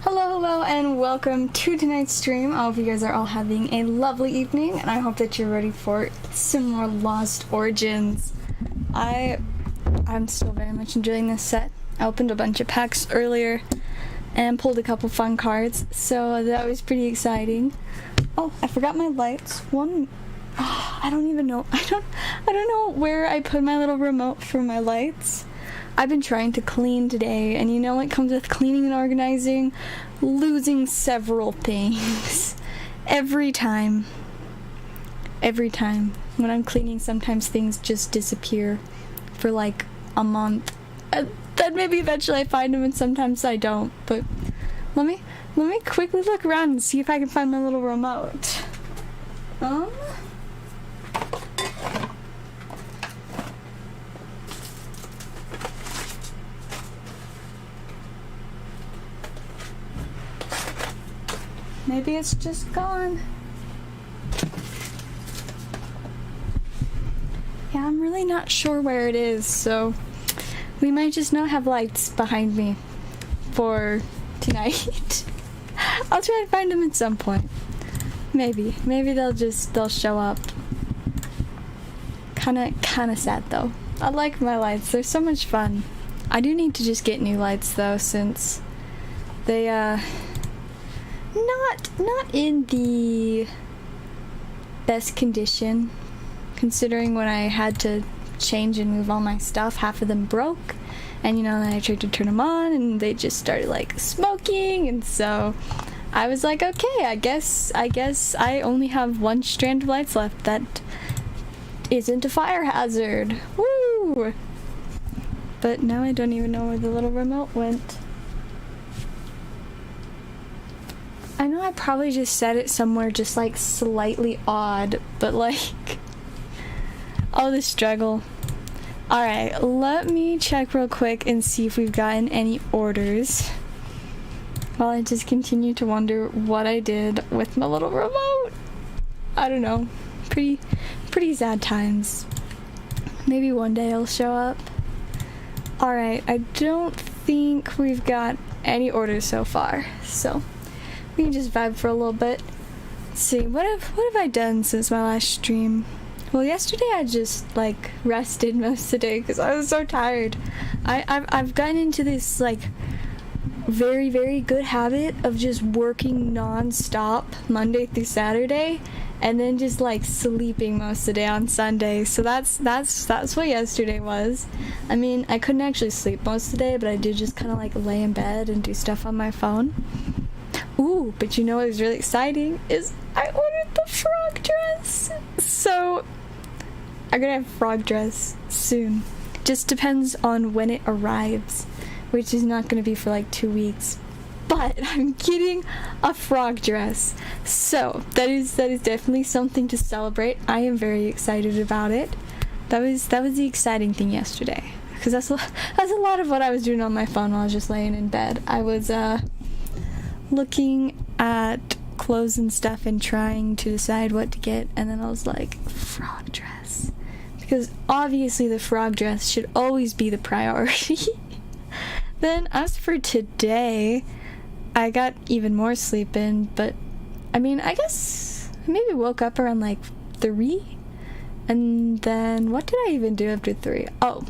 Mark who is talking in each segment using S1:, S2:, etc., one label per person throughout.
S1: Hello, and welcome to tonight's stream. I hope you guys are all having a lovely evening, and I hope that you're ready for some more Lost Origins. I'm still very much enjoying this set. I opened a bunch of packs earlier and pulled a couple fun cards, so that was pretty exciting. Oh, I forgot my lights. I don't even know. I don't know where I put my little remote for my lights. I've been trying to clean today, and you know what comes with cleaning and organizing? Losing several things. Every time. When I'm cleaning, sometimes things just disappear for like a month. Then maybe eventually I find them, and sometimes I don't. But let me quickly look around and see if I can find my little remote. Maybe it's just gone. Yeah, I'm really not sure where it is, so we might just not have lights behind me for tonight. I'll try and find them at some point. Maybe they'll show up. Kinda sad though. I like my lights, they're so much fun. I do need to just get new lights though, since they not in the best condition, considering when I had to change and move all my stuff, half of them broke, and you know, then I tried to turn them on and they just started like smoking, and so I was like, okay, I guess I only have one strand of lights left that isn't a fire hazard. Woo! But now I don't even know where the little remote went. I know I probably just set it somewhere just like slightly odd, but like, oh, the struggle. Alright, let me check real quick and see if we've gotten any orders, while I just continue to wonder what I did with my little remote. I don't know. Pretty sad times. Maybe one day it'll show up. Alright, I don't think we've got any orders so far, so we can just vibe for a little bit. Let's see, what have I done since my last stream? Well, yesterday I just like rested most of the day because I was so tired. I've gotten into this like very, very good habit of just working non-stop Monday through Saturday, and then just like sleeping most of the day on Sunday. So that's what yesterday was. I mean, I couldn't actually sleep most of the day, but I did just kind of like lay in bed and do stuff on my phone. Ooh, but you know what was really exciting is I ordered the frog dress. So I'm gonna have a frog dress soon. Just depends on when it arrives, which is not gonna be for like 2 weeks. But I'm getting a frog dress. So that is definitely something to celebrate. I am very excited about it. That was the exciting thing yesterday, because that's a lot of what I was doing on my phone while I was just laying in bed. I was looking at clothes and stuff and trying to decide what to get, and then I was like, frog dress, because obviously the frog dress should always be the priority. Then as for today, I got even more sleep in, but I mean, I guess I maybe woke up around like 3, and then what did I even do after 3? Oh,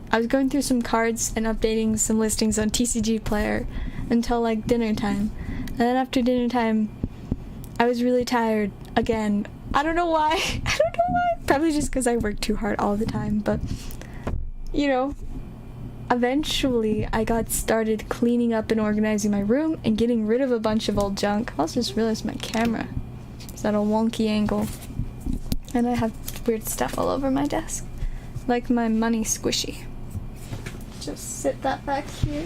S1: I was going through some cards and updating some listings on TCG Player until like dinner time, and then after dinner time I was really tired again. I don't know why. Probably just because I work too hard all the time, but you know, eventually I got started cleaning up and organizing my room and getting rid of a bunch of old junk. I also just realized my camera is at a wonky angle, and I have weird stuff all over my desk, like my money squishy. Just sit that back here.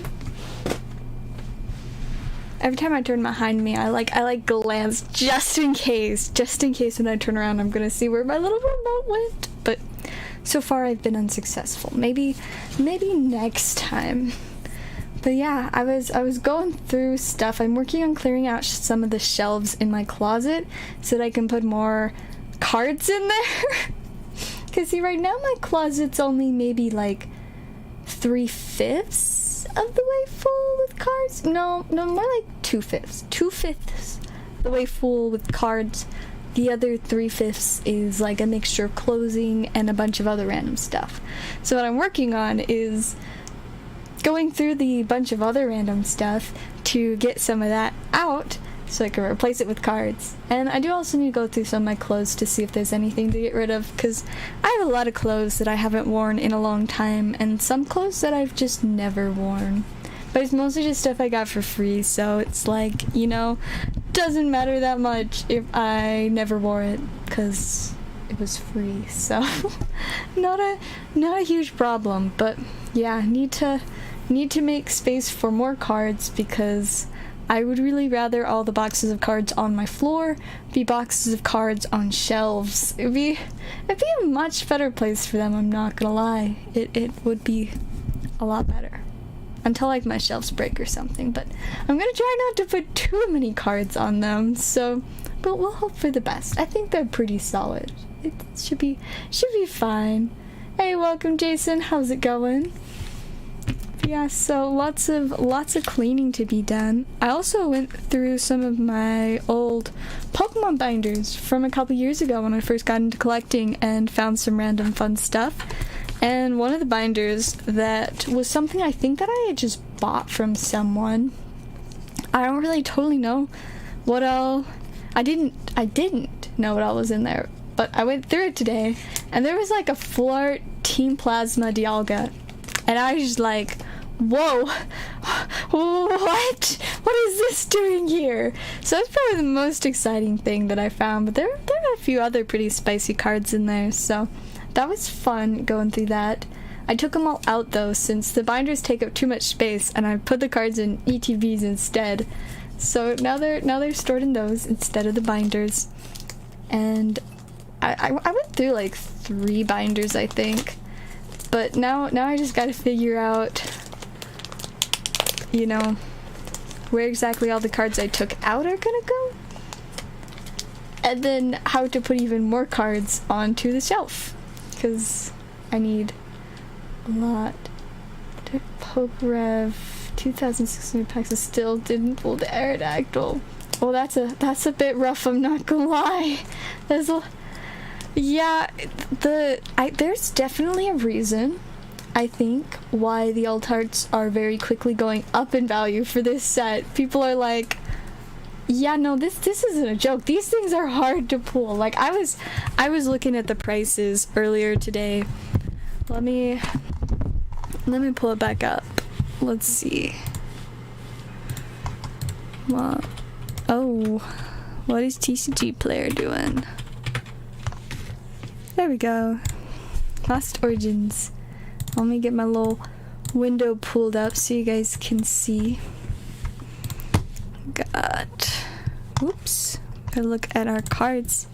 S1: Every time I turn behind me, I glance just in case when I turn around I'm gonna see where my little remote went. But so far I've been unsuccessful. Maybe next time. But yeah, I was going through stuff. I'm working on clearing out some of the shelves in my closet so that I can put more cards in there. Because see, right now my closet's only maybe like 3/5 of the way full with cards. No, more like 2/5. 2/5 the way full with cards. The other 3/5 is like a mixture of clothing and a bunch of other random stuff. So what I'm working on is going through the bunch of other random stuff to get some of that out so I can replace it with cards. And I do also need to go through some of my clothes to see if there's anything to get rid of, because I have a lot of clothes that I haven't worn in a long time and some clothes that I've just never worn. But it's mostly just stuff I got for free, so it's like, you know, doesn't matter that much if I never wore it, because it was free, so not a huge problem. But yeah, need to make space for more cards, because I would really rather all the boxes of cards on my floor be boxes of cards on shelves. It'd be a much better place for them, I'm not gonna lie. It would be a lot better. Until like my shelves break or something, but I'm gonna try not to put too many cards on them, so, but we'll hope for the best. I think they're pretty solid. It should be fine. Hey, welcome Jason, how's it going? Yeah, so lots of cleaning to be done. I also went through some of my old Pokemon binders from a couple years ago when I first got into collecting and found some random fun stuff. And one of the binders that was something I think that I had just bought from someone. I don't really totally know what all. I didn't know what all was in there, but I went through it today, and there was like a Flart Team Plasma Dialga, and I was just like, whoa, what is this doing here? So that's probably the most exciting thing that I found, but there are a few other pretty spicy cards in there, so that was fun going through that. I took them all out though, since the binders take up too much space, and I put the cards in ETBs instead. So now they're stored in those instead of the binders. And I went through like 3 binders, I think. But now I just gotta figure out, you know, where exactly all the cards I took out are gonna go. And then how to put even more cards onto the shelf. Because I need a lot. Pokerev 2,600 packs. I still didn't pull the Aerodactyl. Well, that's a bit rough, I'm not gonna lie. There's definitely a reason, I think, why the alt arts are very quickly going up in value for this set. People are like, yeah, no, this isn't a joke. These things are hard to pull. Like, I was looking at the prices earlier today. Let me pull it back up. Let's see. What? Oh, what is TCG Player doing? There we go. Lost Origins. Let me get my little window pulled up so you guys can see. Whoops. Gotta look at our cards.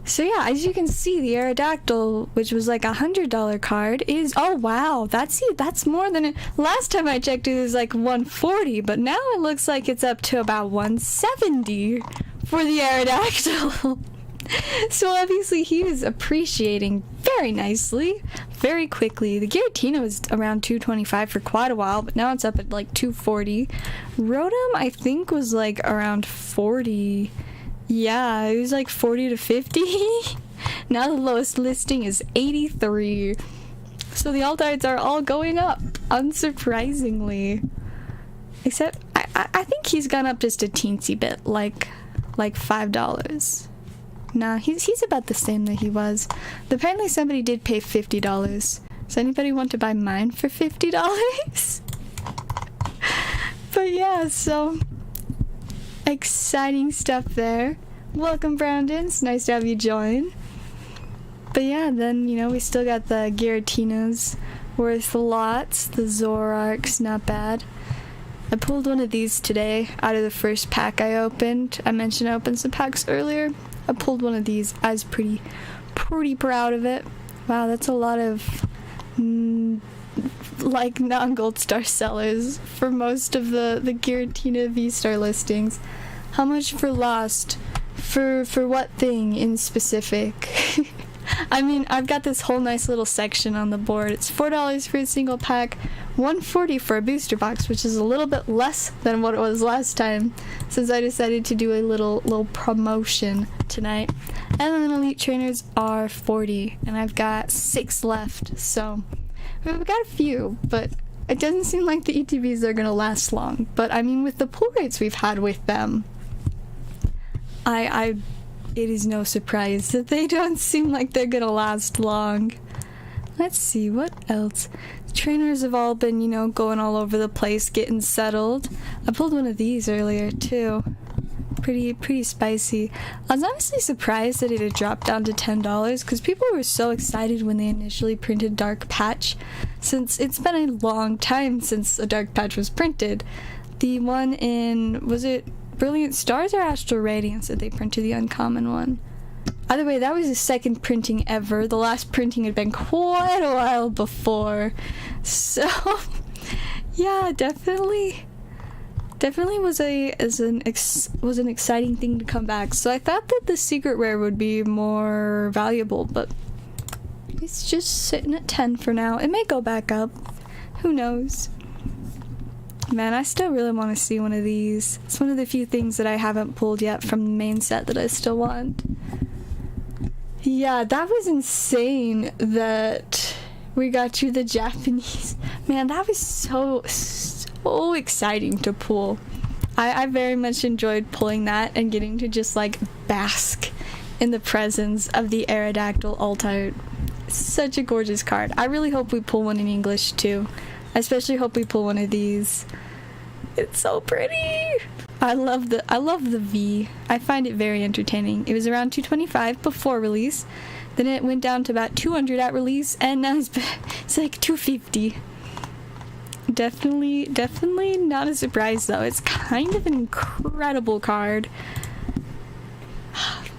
S1: So yeah, as you can see, the Aerodactyl, which was like $100 card, is, oh wow, that's more than it. Last time I checked it was like $140, but now it looks like it's up to about $170 for the Aerodactyl. So obviously he was appreciating very nicely, very quickly. The Giratina was around $225 for quite a while, but now it's up at like $240. Rotom, I think, was like around $40. Yeah, it was like $40 to $50. Now the lowest listing is $83. So the alt arts are all going up, unsurprisingly. Except I think he's gone up just a teensy bit, like $5. Nah, he's about the same that he was. Apparently somebody did pay $50. Does anybody want to buy mine for $50? But yeah, so exciting stuff there. Welcome, Brandon. It's nice to have you join. But yeah, then, you know, we still got the Giratinas worth lots. The Zoroarks, not bad. I pulled one of these today out of the first pack I opened. I mentioned I opened some packs earlier. I pulled one of these. I was pretty proud of it. Wow, that's a lot of like non-gold star sellers for most of the Giratina V-star listings. How much for Lost? For what thing in specific? I mean, I've got this whole nice little section on the board. It's $4 for a single pack, $1.40 for a booster box, which is a little bit less than what it was last time, since I decided to do a little promotion tonight. And then elite trainers are $40, and I've got 6 left, so we've got a few, but it doesn't seem like the ETBs are gonna last long. But I mean, with the pull rates we've had with them, it is no surprise that they don't seem like they're gonna last long. Let's see, what else? The trainers have all been, you know, going all over the place, getting settled. I pulled one of these earlier, too. Pretty spicy. I was honestly surprised that it had dropped down to $10, because people were so excited when they initially printed Dark Patch, since it's been a long time since a Dark Patch was printed. The one in, was it Brilliant Stars or Astral Radiance that they printed the uncommon one? Either way, that was the second printing ever. The last printing had been quite a while before. So, yeah, definitely was an exciting thing to come back. So I thought that the secret rare would be more valuable, but it's just sitting at 10 for now. It may go back up. Who knows? Man, I still really want to see one of these. It's one of the few things that I haven't pulled yet from the main set that I still want. Yeah, that was insane that we got you the Japanese. Man, that was so exciting to pull. I very much enjoyed pulling that and getting to just like bask in the presence of the Aerodactyl Altart. Such a gorgeous card. I really hope we pull one in English too. I especially hope we pull one of these. It's so pretty. I love the V. I find it very entertaining. It was around $225 before release. Then it went down to about $200 at release, and now it's like $250. Definitely not a surprise though. It's kind of an incredible card.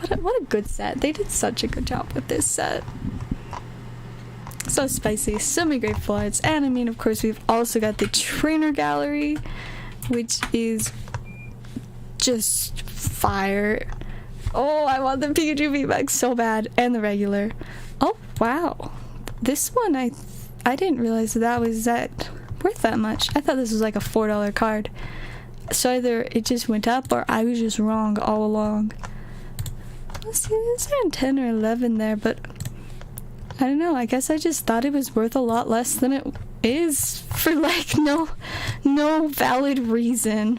S1: What a good set. They did such a good job with this set. So spicy, so many great flights, and I mean, of course, we've also got the trainer gallery, which is just fire. Oh, I want the Pikachu V-Bucks so bad, and the regular. Oh wow, this one I didn't realize that was worth that much. I thought this was like a $4 card. So either it just went up or I was just wrong all along. Let's see, it's around 10 or 11 there, but I don't know, I guess I just thought it was worth a lot less than it is for like no valid reason.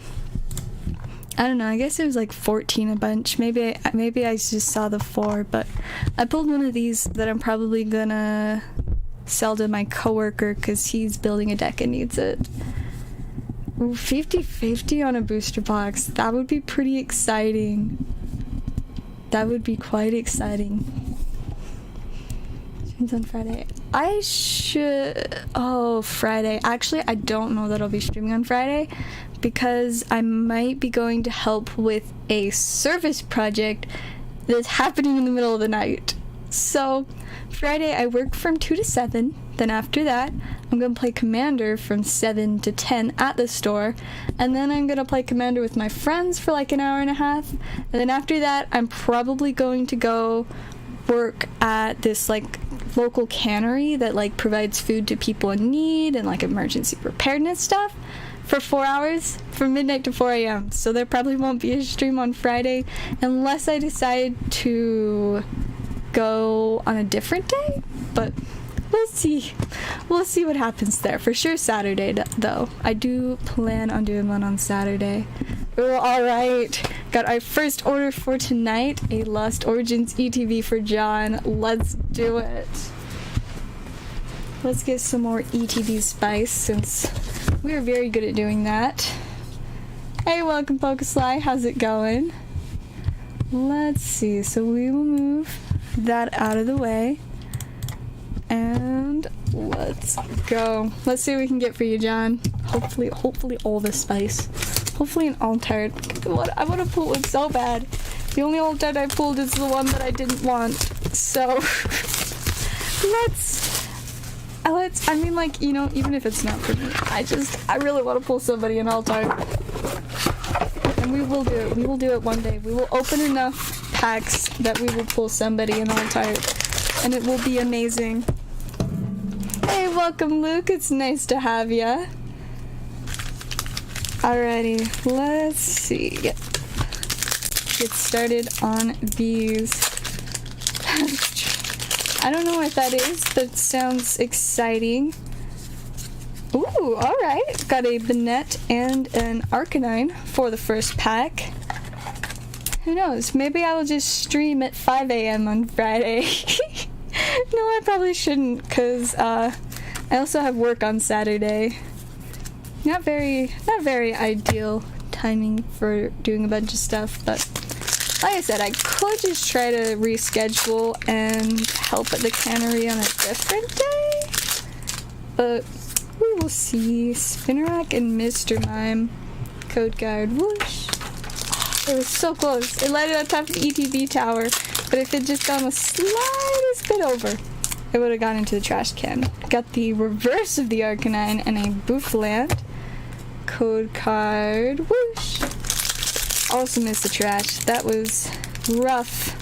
S1: I don't know, I guess it was like 14 a bunch. Maybe I just saw the 4, but I pulled one of these that I'm probably gonna sell to my coworker because he's building a deck and needs it. Ooh, 50-50 on a booster box. That would be pretty exciting. That would be quite exciting. Streams on Friday. Friday. Actually, I don't know that I'll be streaming on Friday because I might be going to help with a service project that's happening in the middle of the night. So, Friday I work from 2 to 7, then after that I'm going to play Commander from 7 to 10 at the store, and then I'm going to play Commander with my friends for like an hour and a half, and then after that I'm probably going to go work at this like local cannery that like provides food to people in need and like emergency preparedness stuff for 4 hours from midnight to 4 a.m. So there probably won't be a stream on Friday unless I decide to go on a different day, but we'll see what happens there. For sure Saturday though. I do plan on doing one on Saturday. Oh, alright, got our first order for tonight, a Lost Origins ETB for John. Let's do it. Let's get some more ETB spice since we are very good at doing that. Hey, welcome Pokesly, how's it going? Let's see, so we will move that out of the way and let's go. Let's see what we can get for you, John. Hopefully all the spice. Hopefully an Altart. I want to pull it so bad. The only Altart I pulled is the one that I didn't want. So let's I mean, like, you know, even if it's not for me, I really want to pull somebody an Altart. And we will do it. We will do it one day. We will open enough packs that we will pull somebody an Altart. and it will be amazing. Hey, welcome, Luke. It's nice to have ya. Alrighty, let's see. Get started on these. I don't know what that is, but it sounds exciting. Ooh, alright. Got a Banette and an Arcanine for the first pack. Who knows? Maybe I will just stream at 5 a.m. on Friday. No, I probably shouldn't, because I also have work on Saturday. Not very ideal timing for doing a bunch of stuff, but like I said, I could just try to reschedule and help at the cannery on a different day, but we will see. Spinarak and Mr. Mime. Code card. Whoosh. It was so close. It landed on top of the ETB tower, but if it just gone the slightest bit over, it would have gone into the trash can. Got the reverse of the Arcanine and a Bouffalant. Code card. Whoosh. Also missed the trash. That was rough.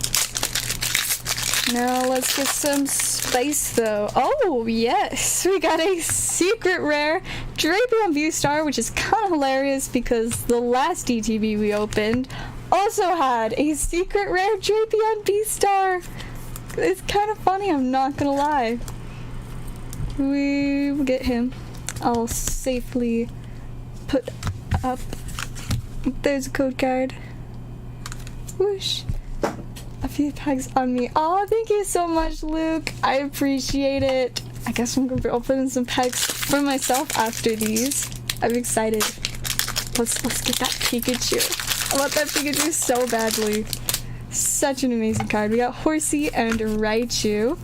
S1: Now let's get some spice though. Oh yes, we got a secret rare Drapion V-Star, which is kind of hilarious because the last DTV we opened also had a secret rare Drapion V-Star. It's kind of funny, I'm not gonna lie. We will get him. I'll safely put up. There's a code card. Whoosh. A few packs on me. Oh, thank you so much, Luke. I appreciate it. I guess I'm gonna be opening some packs for myself after these. I'm excited. Let's get that Pikachu. I want that Pikachu so badly. Such an amazing card. We got Horsey and Raichu.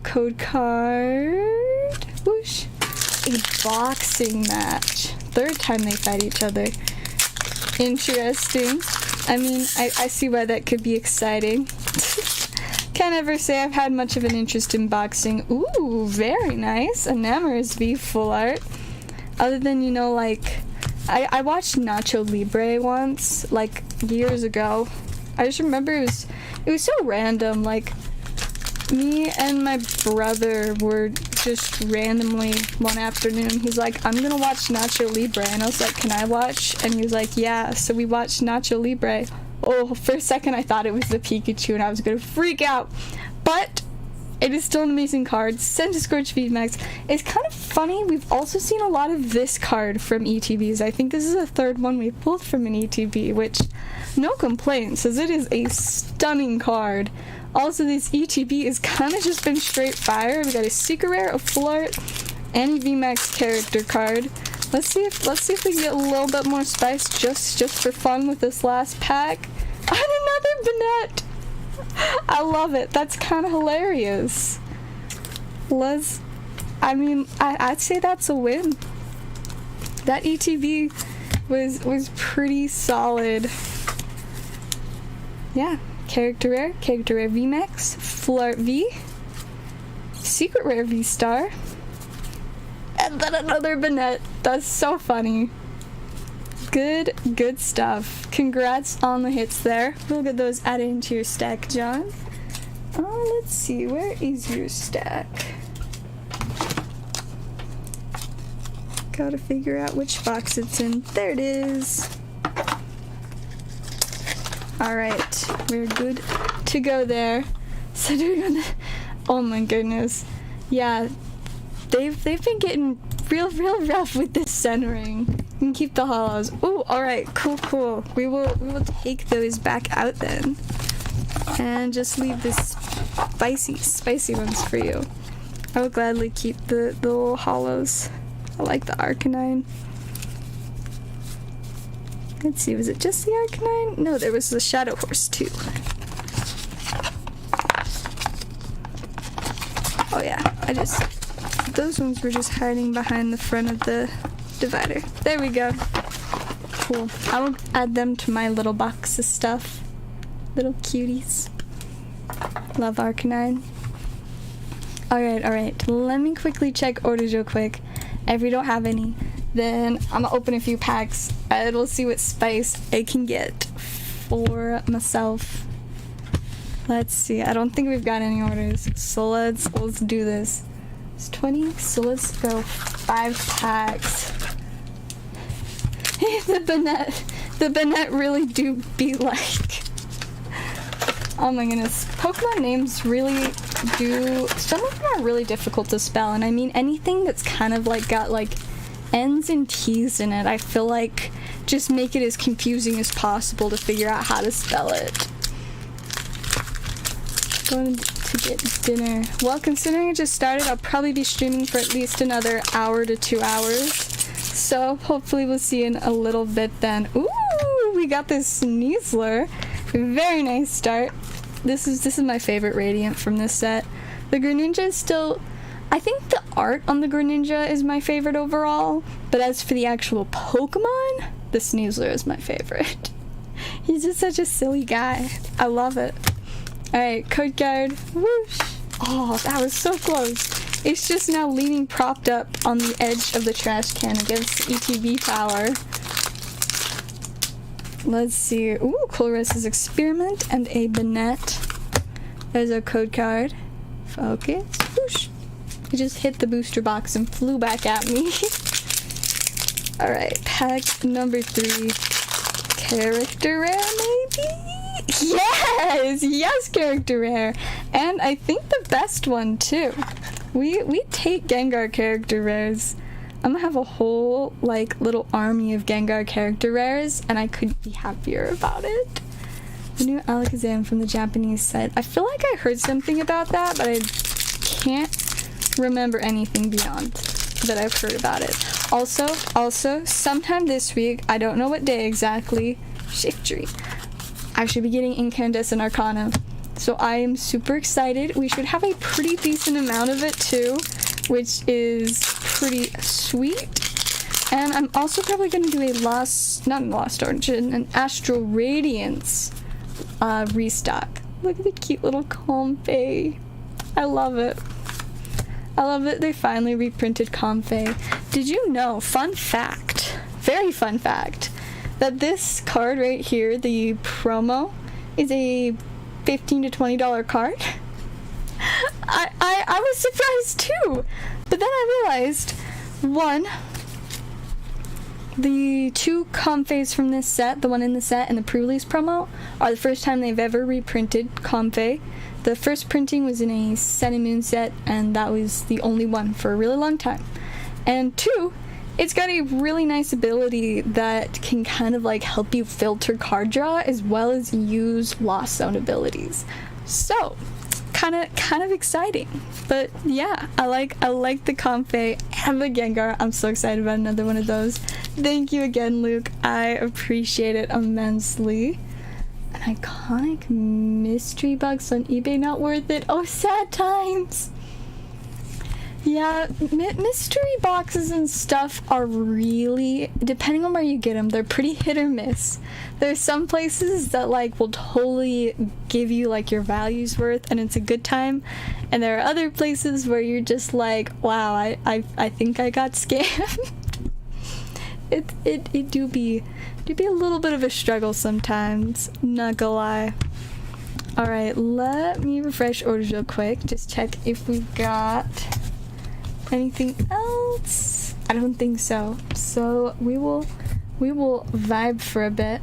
S1: Code card. Whoosh. A boxing match. Third time they fight each other. Interesting. I mean, I see why that could be exciting. Can't ever say I've had much of an interest in boxing. Ooh, very nice. Enamorous V full art. Other than, you know, like, I watched Nacho Libre once, like, years ago. I just remember it was so random. Like, me and my brother were just randomly one afternoon. He's like, I'm gonna watch Nacho Libre. And I was like, can I watch? And he was like, yeah. So we watched Nacho Libre. Oh, for a second I thought it was the Pikachu and I was gonna freak out. But it is still an amazing card. Centiskorch VMAX. It's kind of funny. We've also seen a lot of this card from ETBs. I think this is the third one we pulled from an ETB, which no complaints, as it is a stunning card. Also, this ETB has kind of just been straight fire. We got a secret rare, a full art, and a VMAX character card. Let's see if we can get a little bit more spice just for fun with this last pack. And another Banette. I love it. That's kind of hilarious. I'd say that's a win. That ETB was pretty solid. Yeah. Character rare VMAX, full art V, secret rare V-Star, and then another Banette. That's so funny. Good stuff. Congrats on the hits there. We'll get those added into your stack, John. Let's see, where is your stack? Gotta figure out which box it's in. There it is. Alright, we're good to go there. So oh my goodness. Yeah, they've been getting real rough with this centering. You can keep the hollows. Ooh, alright, cool. We will take those back out then. And just leave the spicy ones for you. I will gladly keep the little hollows. I like the Arcanine. Let's see, was it just the Arcanine? No, there was the Shadow Horse too. Oh yeah, those ones were just hiding behind the front of the divider. There we go. Cool. I will add them to my little box of stuff. Little cuties. Love Arcanine. Alright. Let me quickly check orders real quick. If we don't have any, then I'm gonna open a few packs and we'll see what spice I can get for myself. Let's see. I don't think we've got any orders. So let's do this. It's 20, so let's go 5 packs. the Bennett really do be like, oh my goodness. Pokemon names really do, some of them are really difficult to spell, and I mean anything that's kind of like got like N's and T's in it, I feel like just make it as confusing as possible to figure out how to spell it. Going to get dinner. Well, considering it just started, I'll probably be streaming for at least another hour to 2 hours. So hopefully we'll see in a little bit then. Ooh, we got this Sneasler. Very nice start. This is my favorite Radiant from this set. The Greninja is still, I think the art on the Greninja is my favorite overall, but as for the actual Pokemon, the Sneasler is my favorite. He's just such a silly guy. I love it. Alright, code card. Whoosh! Oh, that was so close. It's just now leaning propped up on the edge of the trash can against ETB power. Let's see. Ooh, Colress's Experiment and a Bennett. There's our code card. Focus. Whoosh! It just hit the booster box and flew back at me. Alright, pack number 3. Character rare, maybe? Yes, character rare, and I think the best one too. We take Gengar character rares. I'm gonna have a whole like little army of Gengar character rares, and I couldn't be happier about it. The new Alakazam from the Japanese site. I feel like I heard something about that, but I can't remember anything beyond that I've heard about it. Also, sometime this week, I don't know what day exactly, Shiftry, I should be getting Incandescent Arcana. So I am super excited. We should have a pretty decent amount of it too, which is pretty sweet. And I'm also probably going to do an Astral Radiance restock. Look at the cute little Comfey. I love it. I love that they finally reprinted Comfey. Did you know, fun fact, very fun fact, that this card right here, the promo, is a $15 to $20 card? I was surprised too, but then I realized, one, the 2 Comfeys from this set, the one in the set and the pre-release promo, are the first time they've ever reprinted Comfey. The first printing was in a Sun and Moon set, and that was the only one for a really long time. And 2, it's got a really nice ability that can kind of like help you filter card draw as well as use Lost Zone abilities. So, kind of exciting. But yeah, I like the Comfey and the Gengar. I'm so excited about another one of those. Thank you again, Luke. I appreciate it immensely. An iconic mystery box on eBay, not worth it. Oh, sad times. Yeah, mystery boxes and stuff are really, depending on where you get them, they're pretty hit or miss. There's some places that like will totally give you like your value's worth and it's a good time, and there are other places where you're just like, wow, I think I got scammed. It do be a little bit of a struggle sometimes, not gonna lie. Alright, let me refresh orders real quick, just check if we've got anything else. I don't think so. So we will vibe for a bit.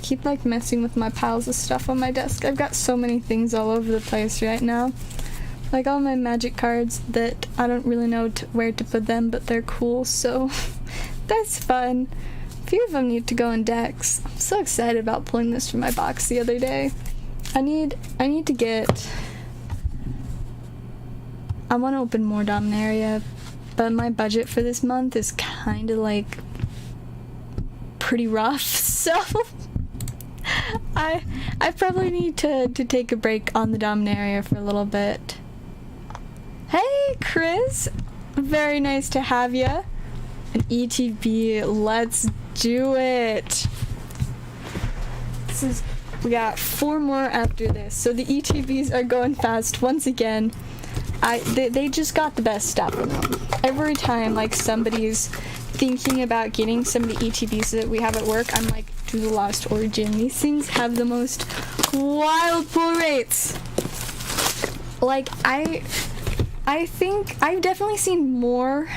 S1: Keep like messing with my piles of stuff on my desk. I've got so many things all over the place right now. Like all my magic cards that I don't really know where to put them, but they're cool, so that's fun. A few of them need to go in decks. I'm so excited about pulling this from my box the other day. I need to get, I want to open more Dominaria, but my budget for this month is kind of like pretty rough, so I probably need to take a break on the Dominaria for a little bit. Hey, Chris! Very nice to have ya. An ETB, let's do it! We got 4 more after this, so the ETBs are going fast once again. they just got the best stuff. Every time like somebody's thinking about getting some of the ETBs that we have at work, I'm like, do the Lost Origin. These things have the most wild pull rates. Like, I think I've definitely seen more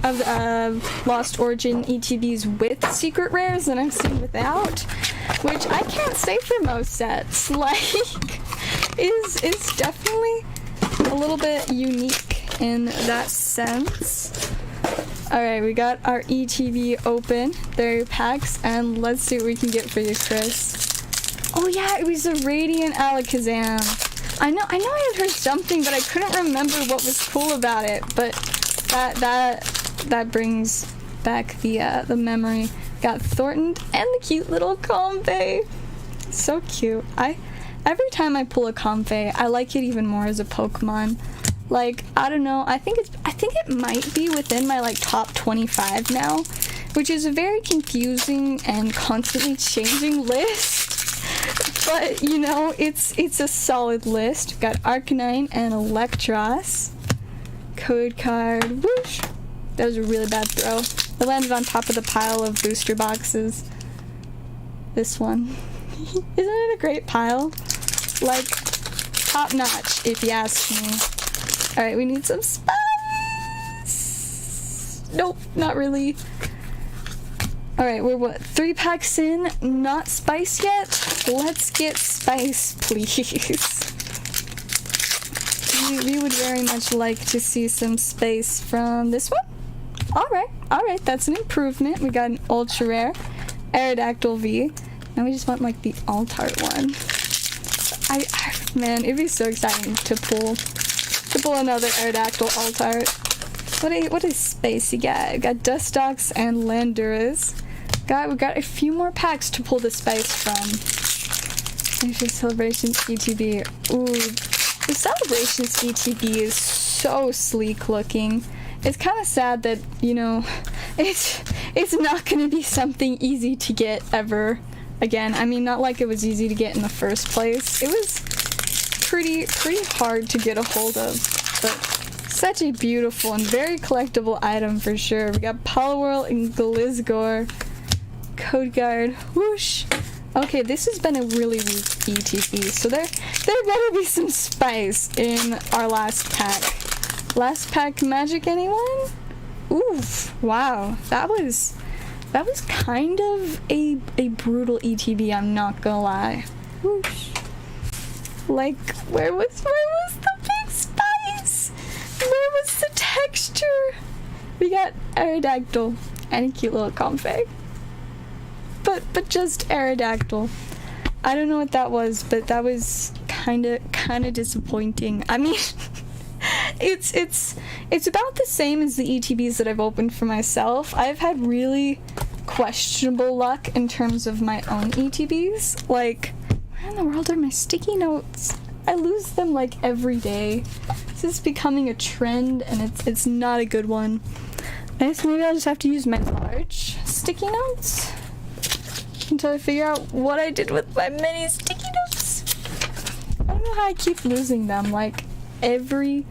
S1: of Lost Origin ETBs with secret rares than I've seen without, which I can't say for most sets. Like, is definitely a little bit unique in that sense. Alright, we got our ETB open. There are your packs, and let's see what we can get for you, Chris. Oh yeah, it was a Radiant Alakazam. I know I had heard something, but I couldn't remember what was cool about it. But that brings back the memory. Got Thornton and the cute little Comfey. So cute. Every time I pull a Comfey, I like it even more as a Pokemon. Like, I don't know, I think it might be within my like top 25 now, which is a very confusing and constantly changing list. But, you know, it's a solid list. Got Arcanine and Electros. Code card. Whoosh! That was a really bad throw. It landed on top of the pile of booster boxes. This one. Isn't it a great pile? Like, top notch, if you ask me. Alright, we need some spice! Nope, not really. Alright, we're what, 3 packs in? Not spice yet? Let's get spice, please. We would very much like to see some space from this one. Alright, that's an improvement. We got an ultra rare Aerodactyl V. Now we just want like the alt-art one. Man, it'd be so exciting to pull another Aerodactyl alt-art. What is space you got? We got Dustox and Landuras. We got a few more packs to pull the spice from. There's your Celebrations ETB. Ooh, the Celebrations ETB is so sleek looking. It's kind of sad that, you know, it's not going to be something easy to get ever again. I mean, not like it was easy to get in the first place. It was pretty hard to get a hold of, but such a beautiful and very collectible item for sure. We got Poliwhirl and Glizgore. Code Guard. Whoosh! Okay, this has been a really weak ETB, so there better be some spice in our last pack. Last pack magic, anyone? Oof! Wow, that was kind of a brutal ETB. I'm not gonna lie. Whoosh! Like, where was the big spice? Where was the texture? We got Aerodactyl and a cute little Comfey. But just Aerodactyl. I don't know what that was, but that was kinda disappointing. I mean, it's about the same as the ETBs that I've opened for myself. I've had really questionable luck in terms of my own ETBs. Like, where in the world are my sticky notes? I lose them like every day. This is becoming a trend, and it's not a good one. I guess maybe I'll just have to use my large sticky notes until I figure out what I did with my mini sticky notes. I don't know how I keep losing them, like, every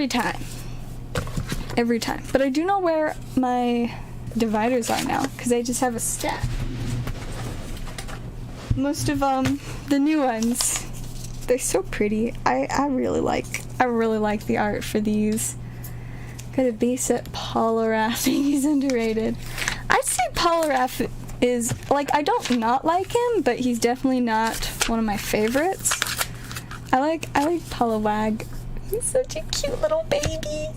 S1: time. But I do know where my dividers are now, because I just have a stack. Most of the new ones, they're so pretty. I really like the art for these. Got a base at Poliwrath. He's underrated. I'd say Poliwrath is, like, I don't not like him, but he's definitely not one of my favorites. I like Poliwag. He's such a cute little baby.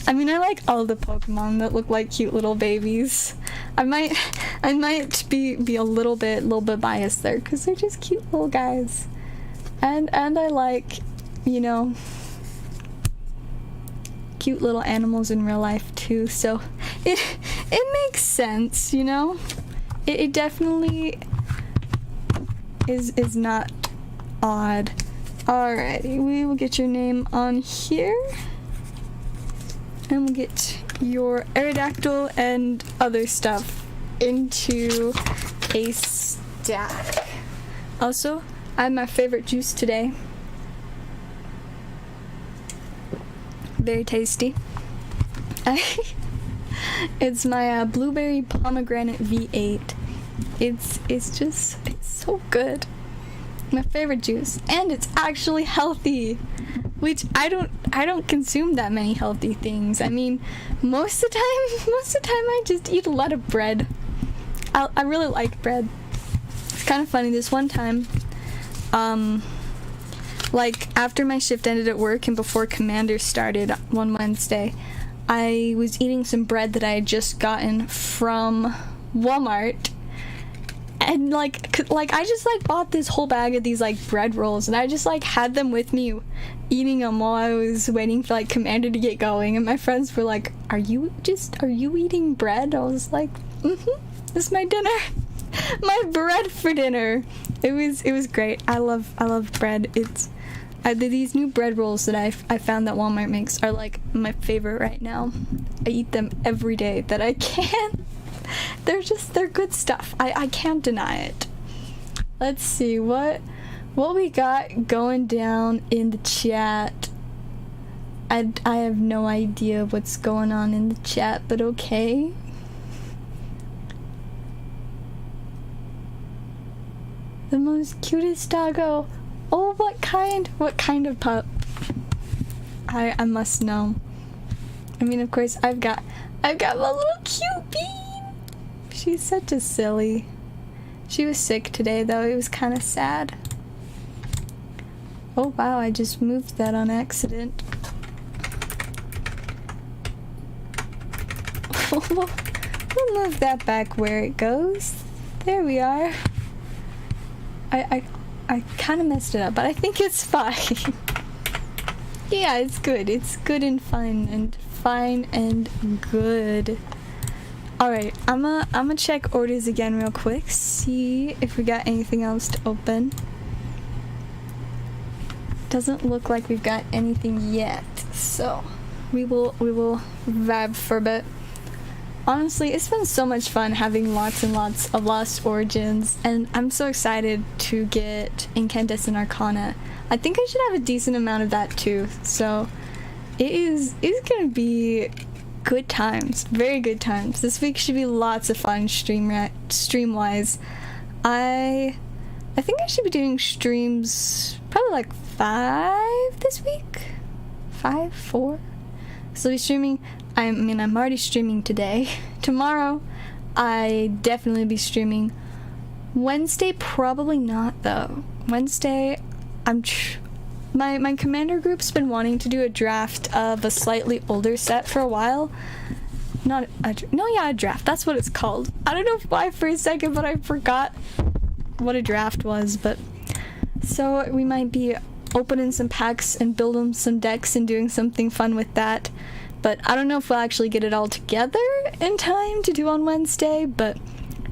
S1: I mean, I like all the Pokemon that look like cute little babies. I might be a little bit biased there, because they're just cute little guys. And I like, you know, cute little animals in real life too, so it makes sense, you know? It definitely is not odd. Alrighty, we will get your name on here. And we'll get your Aerodactyl and other stuff into a stack. Also, I had my favorite juice today. Very tasty. It's my blueberry pomegranate V8. It's so good. My favorite juice, and it's actually healthy, which I don't consume that many healthy things. I mean, most of the time I just eat a lot of bread. I really like bread. It's kind of funny. This one time, like after my shift ended at work and before Commander started one Wednesday, I was eating some bread that I had just gotten from Walmart. And like I just like bought this whole bag of these like bread rolls, and I just like had them with me, eating them while I was waiting for like Commander to get going. And my friends were like, "Are you eating bread?" I was like, "This is my dinner, my bread for dinner." It was great. I love bread. It's these new bread rolls that I found that Walmart makes are like my favorite right now. I eat them every day that I can. They're good stuff. I can't deny it. Let's see what we got going down in the chat. I have no idea what's going on in the chat, but okay. The most cutest doggo. Oh, what kind of pup? I must know. I mean, of course, I've got my little cute bean. She's such a silly. She was sick today, though. It was kind of sad. Oh, wow, I just moved that on accident. We'll move that back where it goes. There we are. I kind of messed it up, but I think it's fine. Yeah, it's good. It's good and fun and fine and good. Alright, I'm gonna check orders again real quick, see if we got anything else to open. Doesn't look like we've got anything yet, so we will vibe for a bit. Honestly, it's been so much fun having lots and lots of Lost Origins, and I'm so excited to get Incandescent Arcana. I think I should have a decent amount of that too, so it's gonna be good times, very good times. This week should be lots of fun stream-wise. I think I should be doing streams probably like 5 this week. 5, 4. So I'll be streaming. I'm already streaming today. Tomorrow, I definitely be streaming. Wednesday, probably not though. Wednesday, my commander group's been wanting to do a draft of a slightly older set for a while. A draft. That's what it's called. I don't know why for a second, but I forgot what a draft was. But so we might be opening some packs and building some decks and doing something fun with that. But I don't know if we'll actually get it all together in time to do on Wednesday, but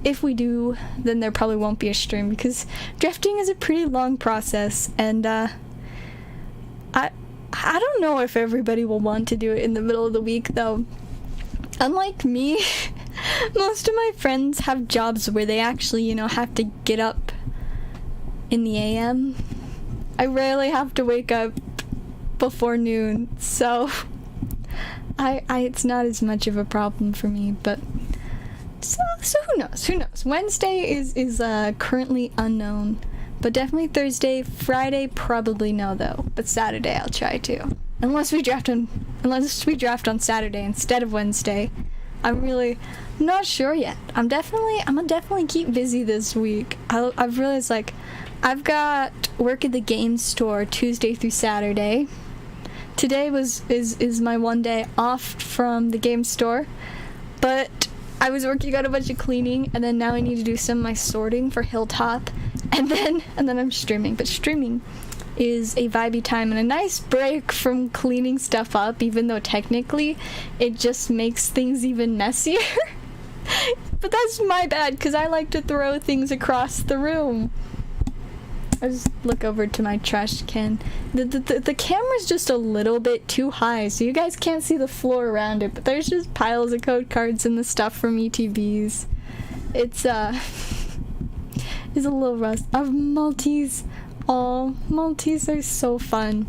S1: if we do, then there probably won't be a stream, because drafting is a pretty long process, and I don't know if everybody will want to do it in the middle of the week, though. Unlike me, most of my friends have jobs where they actually, have to get up in the AM. I rarely have to wake up before noon, so it's not as much of a problem for me, but so who knows. Wednesday is currently unknown, but definitely Thursday. Friday, probably no though, but Saturday I'll try to, unless we draft on Saturday instead of Wednesday. I'm really not sure yet. I'm gonna definitely keep busy this week. I've realized, like, I've got work at the game store Tuesday through Saturday. Today is my one day off from the game store, but I was working on a bunch of cleaning, and then now I need to do some of my sorting for Hilltop, and then I'm streaming. But streaming is a vibey time and a nice break from cleaning stuff up, even though technically it just makes things even messier. But that's my bad, because I like to throw things across the room. I just look over to my trash can. The camera's just a little bit too high, so you guys can't see the floor around it, but there's just piles of code cards and the stuff from ETBs. It's a little rust. Of Maltese. Oh, Maltese are so fun.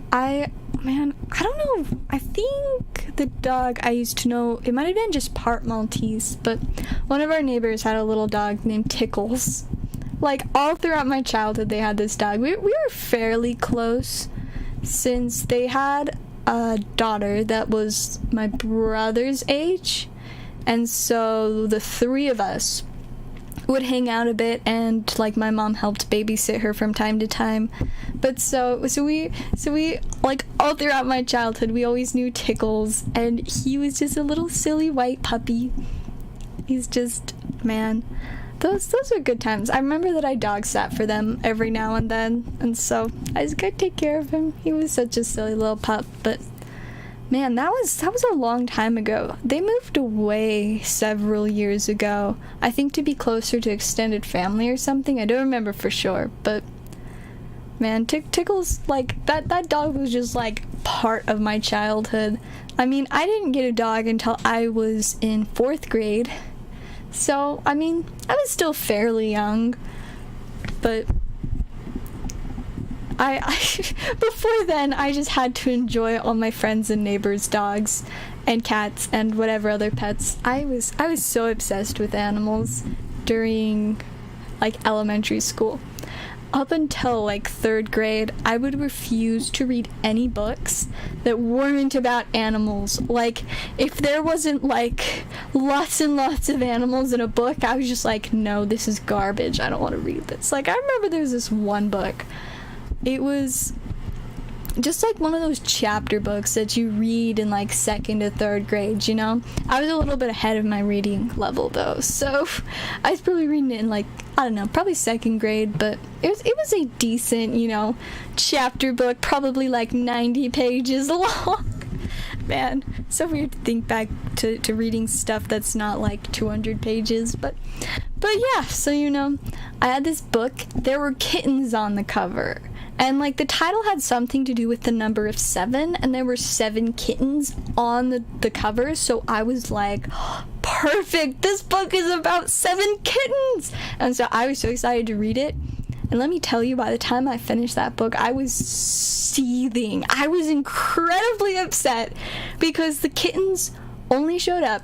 S1: I man, I don't know. I think the dog I used to know, it might have been just part Maltese, but one of our neighbors had a little dog named Tickles. Like, all throughout my childhood, they had this dog. We were fairly close, since they had a daughter that was my brother's age, and so the three of us would hang out a bit, and like my mom helped babysit her from time to time. But so we like all throughout my childhood we always knew Tickles, and he was just a little silly white puppy. He's just, man, those are good times. I remember that I dog sat for them every now and then, and so I just got to take care of him. He was such a silly little pup. But man, that was a long time ago. They moved away several years ago. I think to be closer to extended family or something. I don't remember for sure, but man, Tickles, like, that dog was just like part of my childhood. I mean, I didn't get a dog until I was in 4th grade. So, I mean, I was still fairly young, but I before then, I just had to enjoy all my friends and neighbors' dogs and cats and whatever other pets. I was so obsessed with animals during, like, elementary school. Up until, like, 3rd grade, I would refuse to read any books that weren't about animals. Like, if there wasn't, like, lots and lots of animals in a book, I was just like, no, this is garbage. I don't want to read this. Like, I remember there was this one book. It was just like one of those chapter books that you read in like 2nd to 3rd grade, you know? I was a little bit ahead of my reading level though, so I was probably reading it in like, I don't know, probably 2nd grade, but it was a decent, you know, chapter book, probably like 90 pages long. Man, so weird to think back to reading stuff that's not like 200 pages, but yeah, so you know, I had this book, there were kittens on the cover. And, like, the title had something to do with the number of 7, and there were 7 kittens on the cover, so I was like, perfect, this book is about 7 kittens! And so I was so excited to read it, and let me tell you, by the time I finished that book, I was seething. I was incredibly upset, because the kittens only showed up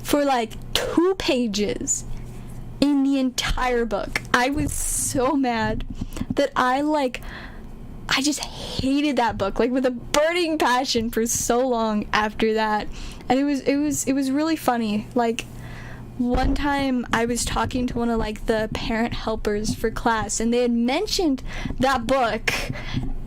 S1: for, like, 2 pages in the entire book. I was so mad that I just hated that book, like, with a burning passion for so long after that. And it was really funny. Like, one time I was talking to one of, like, the parent helpers for class, and they had mentioned that book,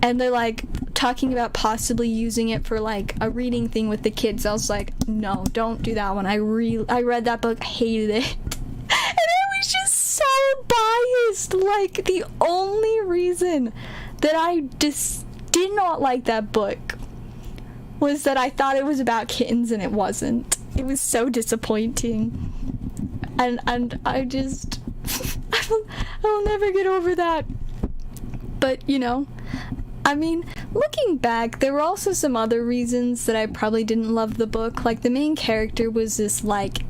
S1: and they're, like, talking about possibly using it for, like, a reading thing with the kids. I was like, no, don't do that one. I read that book, hated it. And I was just so biased. Like, the only reason that I just did not like that book was that I thought it was about kittens and it wasn't. It was so disappointing. And I just I'll never get over that. But, you know, I mean, looking back, there were also some other reasons that I probably didn't love the book. Like, the main character was this, like,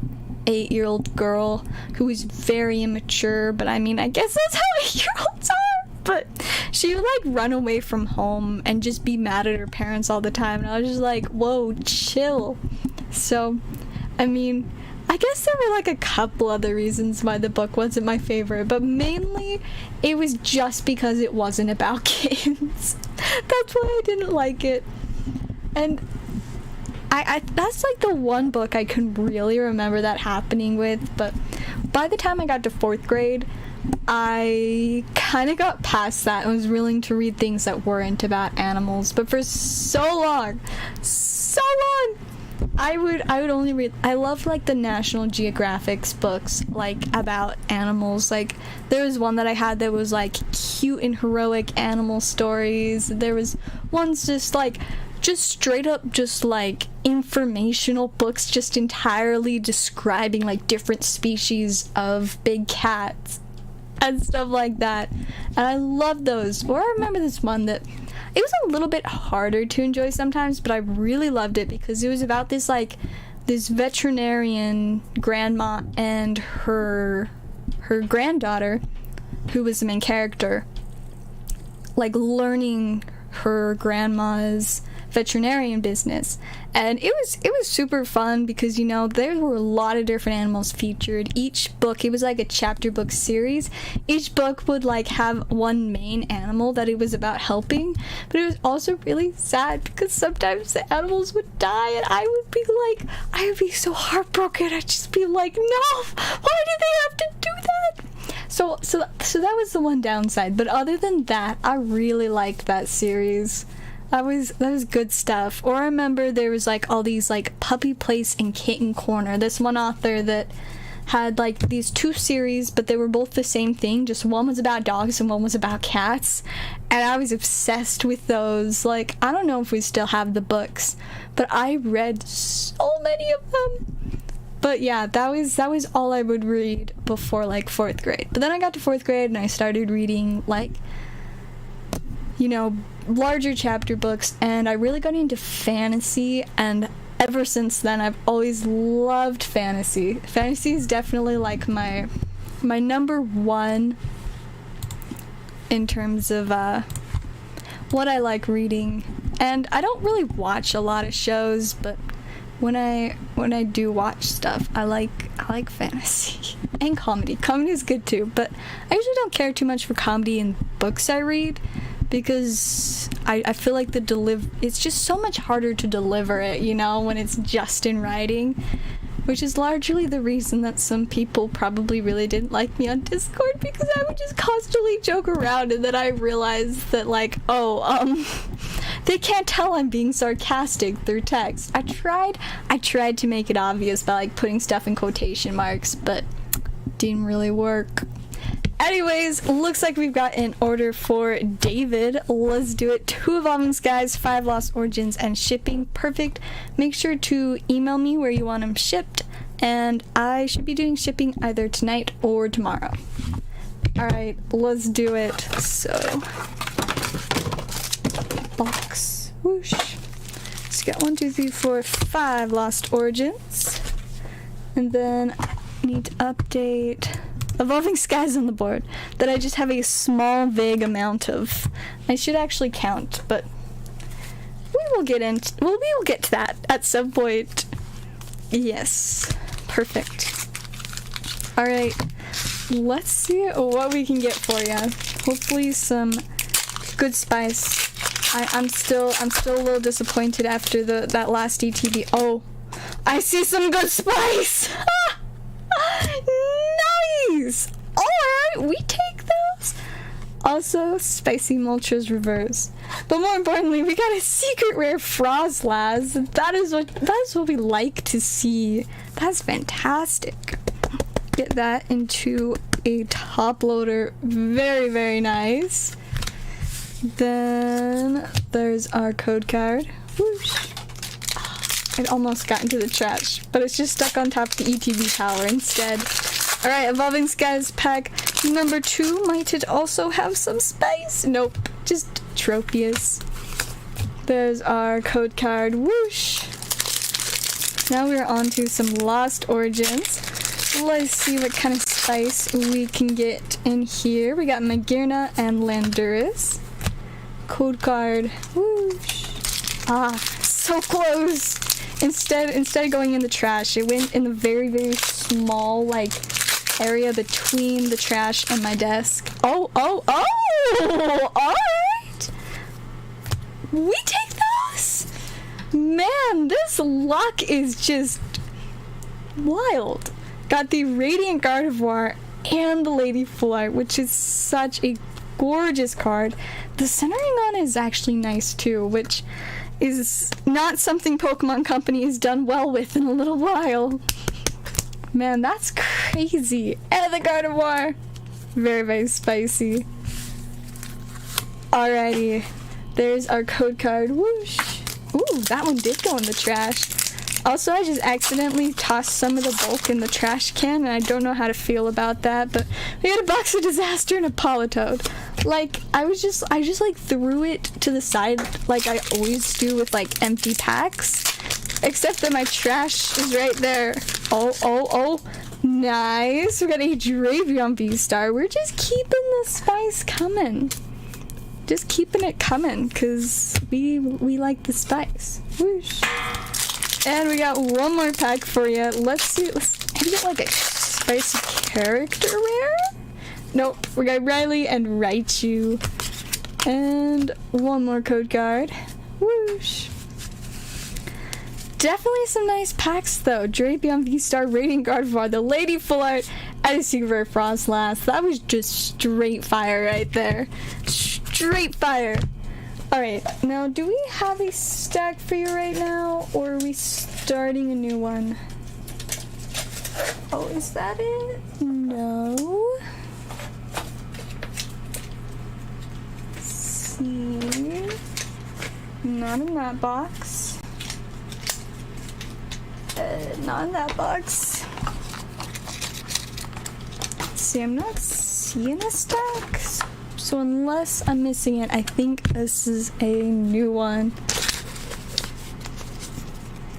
S1: 8-year-old girl who was very immature, but I mean, I guess that's how 8-year-olds are. But she would, like, run away from home and just be mad at her parents all the time, and I was just like, whoa, chill. So, I mean, I guess there were, like, a couple other reasons why the book wasn't my favorite, but mainly it was just because it wasn't about kids. That's why I didn't like it. And I that's like the one book I can really remember that happening with, but by the time I got to 4th grade, I kind of got past that and was willing to read things that weren't about animals. But for so long, I would only read, I loved, like, the National Geographic's books, like, about animals. Like, there was one that I had that was, like, cute and heroic animal stories. There was ones just straight up just, like, informational books just entirely describing, like, different species of big cats and stuff like that. And I love those. Or I remember this one that it was a little bit harder to enjoy sometimes, but I really loved it because it was about this, like, this veterinarian grandma and her granddaughter, who was the main character, like, learning her grandma's veterinarian business. And it was super fun because, you know, there were a lot of different animals featured. Each book, it was like a chapter book series. Each book would like have one main animal that it was about helping, but it was also really sad because sometimes the animals would die and I would be so heartbroken. I'd just be like, no, why did they have to do that? So that was the one downside, but other than that, I really liked that series. That was good stuff. Or I remember there was like all these like Puppy Place and Kitten Corner. This one author that had like these two series, but they were both the same thing. Just one was about dogs and one was about cats. And I was obsessed with those. Like, I don't know if we still have the books, but I read so many of them. But yeah, that was all I would read before like 4th grade. But then I got to 4th grade and I started reading like, you know, larger chapter books, and I really got into fantasy, and ever since then I've always loved fantasy. Fantasy is definitely like my number one in terms of what I like reading. And I don't really watch a lot of shows, but when I do watch stuff, I like fantasy and comedy. Comedy is good too, but I usually don't care too much for comedy in books I read, because I feel like it's just so much harder to deliver it, you know, when it's just in writing, which is largely the reason that some people probably really didn't like me on Discord, because I would just constantly joke around, and then I realized that like, they can't tell I'm being sarcastic through text. I tried to make it obvious by like putting stuff in quotation marks, but didn't really work. Anyways, looks like we've got an order for David. Let's do it. 2 Evolving Skies, 5 Lost Origins, and shipping. Perfect. Make sure to email me where you want them shipped, and I should be doing shipping either tonight or tomorrow. Alright, let's do it. So, box. Whoosh. Let's get 1, 2, 3, 4, 5 Lost Origins. And then I need to update Evolving Skies on the board that I just have a small, vague amount of. I should actually count, but we will get to that at some point. Yes, perfect. All right, let's see what we can get for you. Hopefully, some good spice. I'm still a little disappointed after that last ETB. Oh, I see some good spice. Nice! Alright, we take those. Also, Spicy Moltres reverse. But more importantly, we got a secret rare Frozlaz. That is what we like to see. That's fantastic. Get that into a top loader. Very, very nice. Then there's our code card. Whoosh. It almost got into the trash, but it's just stuck on top of the ETB tower instead. Alright, Evolving Skies pack number 2. Might it also have some spice? Nope, just Tropius. There's our code card. Whoosh! Now we're on to some Lost Origins. Let's see what kind of spice we can get in here. We got Magearna and Landurus. Code card. Whoosh! Ah, so close! Instead of going in the trash, it went in the very, very small, like, area between the trash and my desk. Oh! Alright! We take those? Man, this luck is just wild. Got the Radiant Gardevoir and the Lady Full, which is such a gorgeous card. The centering on it is actually nice too, which is not something Pokemon Company has done well with in a little while. Man, that's crazy. And the Gardevoir. Very, very spicy. Alrighty. There's our code card. Whoosh. Ooh, that one did go in the trash. Also, I just accidentally tossed some of the bulk in the trash can, and I don't know how to feel about that, but we got a Box of Disaster and a Politoed. Like, I just like threw it to the side like I always do with like empty packs, except that my trash is right there. Oh, nice. We got a Dravion V-Star. We're just keeping the spice coming. just keeping it coming, because we like the spice. Whoosh. And we got one more pack for you. Let's see. Let's maybe get like a spicy character rare? Nope. We got Riley and Raichu. And one more code card. Whoosh. Definitely some nice packs though. Drapion, V-Star, Radiant Gardevoir, the Lady Full Art, and a Secret Rare Frostlass. That was just straight fire right there. Straight fire. Alright, now do we have a stack for you right now, or are we starting a new one? Oh, is that it? No. Let's see. Not in that box. Not in that box. Let's see, I'm not seeing a stack. So unless I'm missing it, I think this is a new one.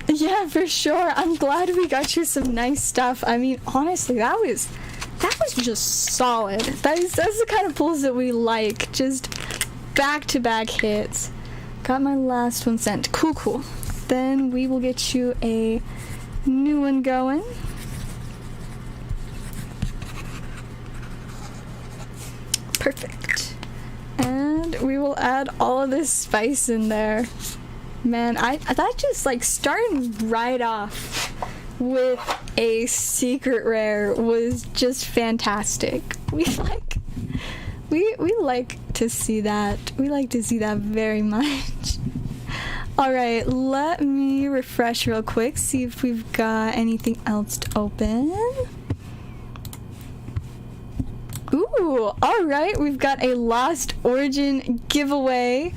S1: Yeah, for sure. I'm glad we got you some nice stuff. I mean, honestly, that was just solid. That's the kind of pulls that we like. Just back-to-back hits. Got my last one sent. Cool. Then we will get you a new one going. Perfect. And we will add all of this spice in there. Man, that just like starting right off with a secret rare was just fantastic. We like to see that. We like to see that very much. Alright, let me refresh real quick, see if we've got anything else to open. Ooh, alright, we've got a Lost Origin giveaway.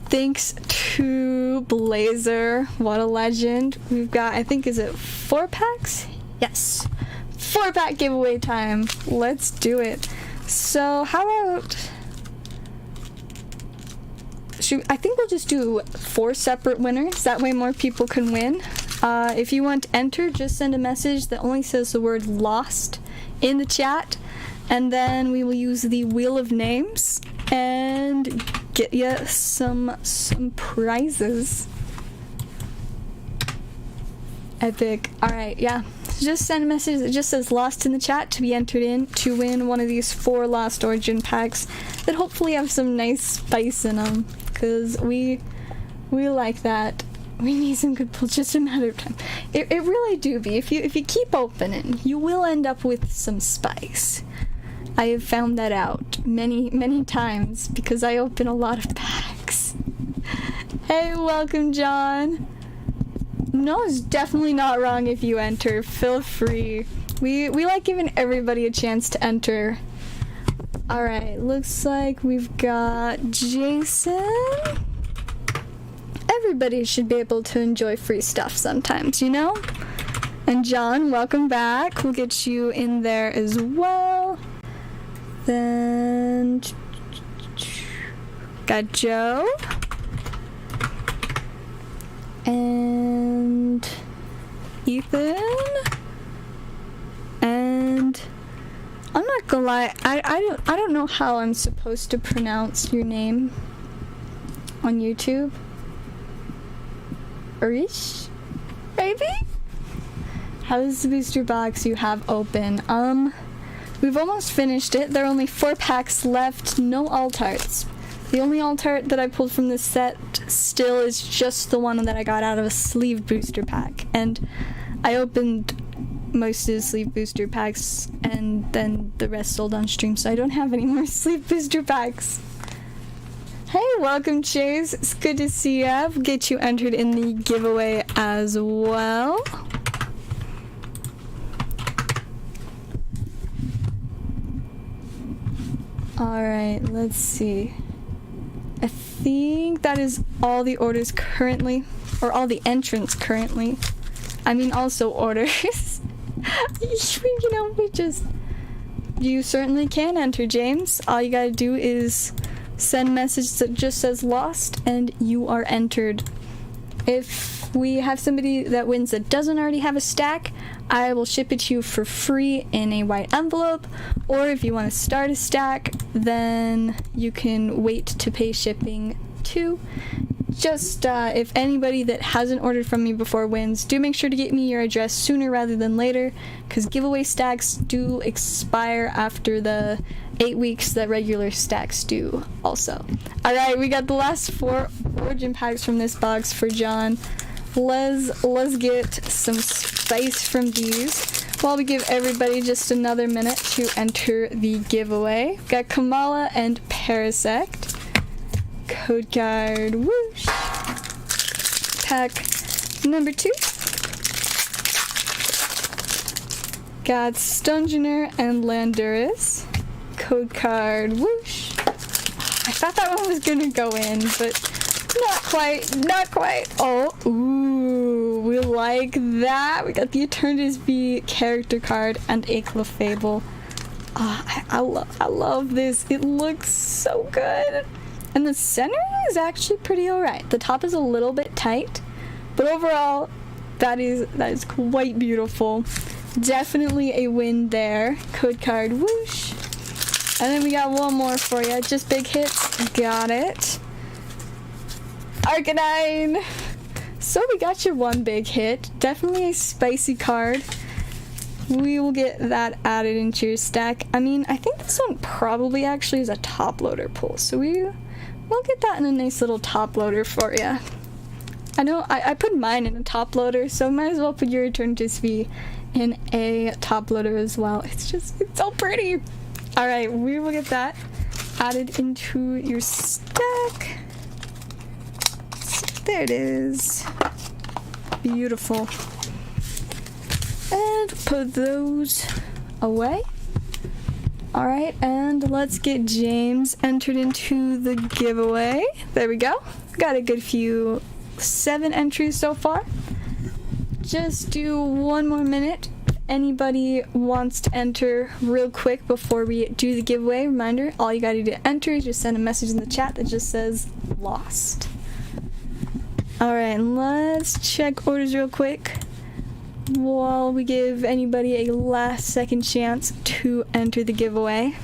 S1: Thanks to Blazer. What a legend. We've got, I think, is it 4 packs? Yes. 4-pack giveaway time. Let's do it. So, how about... I think we'll just do 4 separate winners. That way more people can win. If you want to enter, just send a message that only says the word LOST in the chat. And then we will use the Wheel of Names and get you some prizes. Epic. Alright, yeah. Just send a message that just says LOST in the chat to be entered in to win one of these 4 Lost Origin packs that hopefully have some nice spice in them. Because we like that. We need some good pulls, just a matter of time. It really do be. If you keep opening, you will end up with some spice. I have found that out many times because I open a lot of packs. Hey, welcome, John. No, it's definitely not wrong if you enter. Feel free. We like giving everybody a chance to enter. Alright, looks like we've got Jason. Everybody should be able to enjoy free stuff sometimes, you know? And John, welcome back. We'll get you in there as well. Then... got Joe. And... Ethan. And... I'm not gonna lie, I don't know how I'm supposed to pronounce your name on YouTube. Arish? Maybe? How's the booster box you have open? We've almost finished it. There are only 4 packs left, no alt-arts. The only alt-art that I pulled from this set still is just the one that I got out of a sleeve booster pack. And I opened most of the sleeve booster packs and then the rest sold on stream, so I don't have any more sleeve booster packs. Hey, welcome Chase, it's good to see you. I'll get you entered in the giveaway as well. Alright, let's see. I think that is all the orders currently, or all the entrants currently. I mean also orders. You know, you certainly can enter, James. All you gotta do is send a message that just says LOST and you are entered. If we have somebody that wins that doesn't already have a stack, I will ship it to you for free in a white envelope. Or if you want to start a stack, then you can wait to pay shipping too. Just if anybody that hasn't ordered from me before wins, do make sure to get me your address sooner rather than later, because giveaway stacks do expire after the 8 weeks that regular stacks do also. Alright, we got the last 4 origin packs from this box for John. Let's get some spice from these while we give everybody just another minute to enter the giveaway. Got Kamala and Parasect. Code card whoosh. Pack number 2. Got Stungener and Landorus. Code card whoosh. I thought that one was gonna go in, but not quite. Oh, ooh, we like that. We got the Eternatus character card and a Clefable. I love this. It looks so good. And the centering is actually pretty alright. The top is a little bit tight, but overall, that is quite beautiful. Definitely a win there. Code card whoosh. And then we got one more for you. Just big hits. Got it. Arcanine! So we got your one big hit. Definitely a spicy card. We will get that added into your stack. I mean, I think this one probably actually is a top loader pull, so we'll get that in a nice little top loader for you. I know I put mine in a top loader, so might as well put your Eternatus V in a top loader as well. It's so pretty. Alright, we will get that added into your stack. So there it is. Beautiful. And put those away. Alright, and let's get James entered into the giveaway. There we go. Got a good few 7 entries so far. Just do one more minute. Anybody wants to enter real quick before we do the giveaway, reminder, all you gotta do to enter is just send a message in the chat that just says lost. Alright, let's check orders real quick while we give anybody a last second chance to enter the giveaway.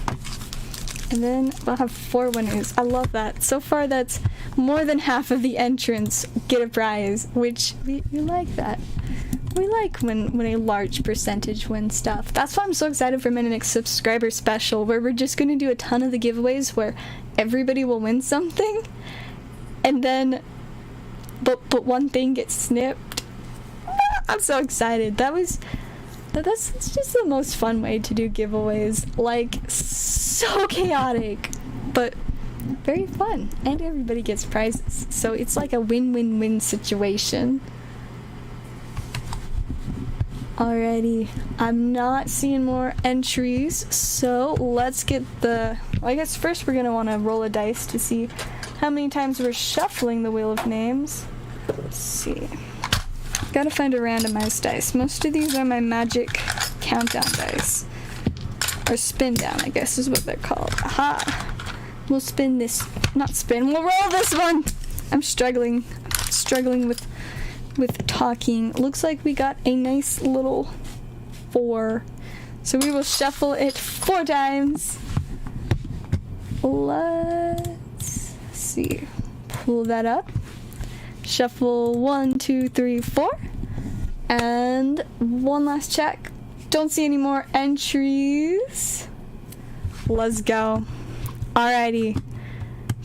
S1: And then we'll have 4 winners. I love that. So far that's more than half of the entrants get a prize, which we like that. We like when a large percentage wins stuff. That's why I'm so excited for my next subscriber special, where we're just going to do a ton of the giveaways where everybody will win something, and then but one thing gets snipped. I'm so excited. That's just the most fun way to do giveaways. Like, so chaotic, but very fun, and everybody gets prizes. So it's like a win-win-win situation. Alrighty, I'm not seeing more entries, so let's get well, I guess first we're gonna want to roll a dice to see how many times we're shuffling the Wheel of Names. Let's see. Gotta find a randomized dice. Most of these are my magic countdown dice. Or spin down, I guess is what they're called. Aha! We'll spin this. Not spin, we'll roll this one! I'm struggling with talking. Looks like we got a nice little 4. So we will shuffle it 4 times. Let's see. Pull that up. Shuffle 1, 2, 3, 4. And one last check. Don't see any more entries. Let's go. Alrighty.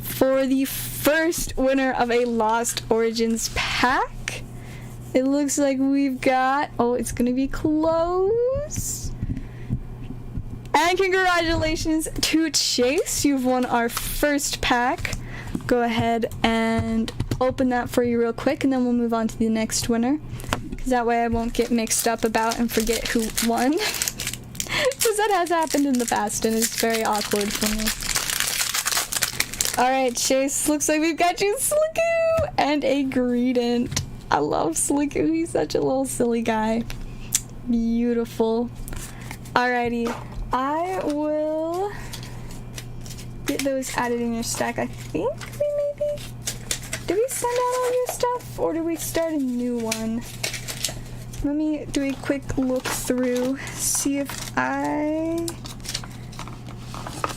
S1: For the first winner of a Lost Origins pack, it looks like we've got, it's gonna be close. And congratulations to Chase, you've won our first pack. Go ahead and open that for you real quick, and then we'll move on to the next winner, because that way I won't get mixed up about and forget who won. Because that has happened in the past, and it's very awkward for me. Alright, Chase, looks like we've got you Slicku and a Greedent. I love Slicku, he's such a little silly guy. Beautiful. Alrighty, I will get those added in your stack. I think we maybe Did we send out all your stuff, or did we start a new one? Let me do a quick look through, see if I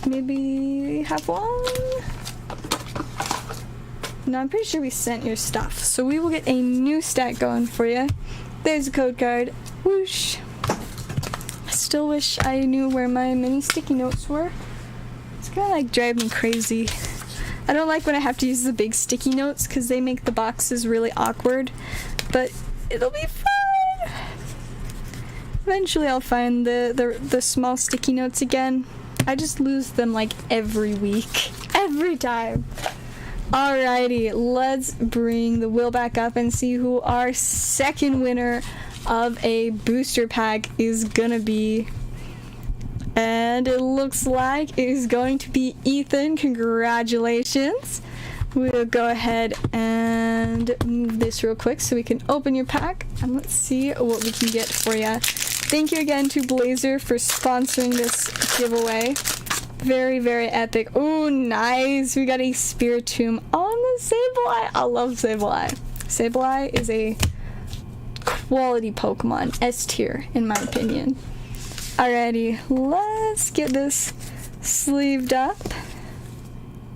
S1: maybe have one. No, I'm pretty sure we sent your stuff, so we will get a new stack going for you. There's a code card. Whoosh. I still wish I knew where my mini sticky notes were. It's gonna like drive me crazy. I don't like when I have to use the big sticky notes because they make the boxes really awkward, but it'll be fun. Eventually I'll find the small sticky notes again. I just lose them like every week. Every time. Alrighty, let's bring the wheel back up and see who our second winner of a booster pack is gonna be. And it looks like it is going to be Ethan. Congratulations. We'll go ahead and move this real quick so we can open your pack and let's see what we can get for you. Thank you again to Blazer for sponsoring this giveaway. Very, very epic. Oh, nice. We got a Spiritomb on the Sableye. I love Sableye. Sableye is a quality Pokemon. S tier, in my opinion. Alrighty, let's get this sleeved up.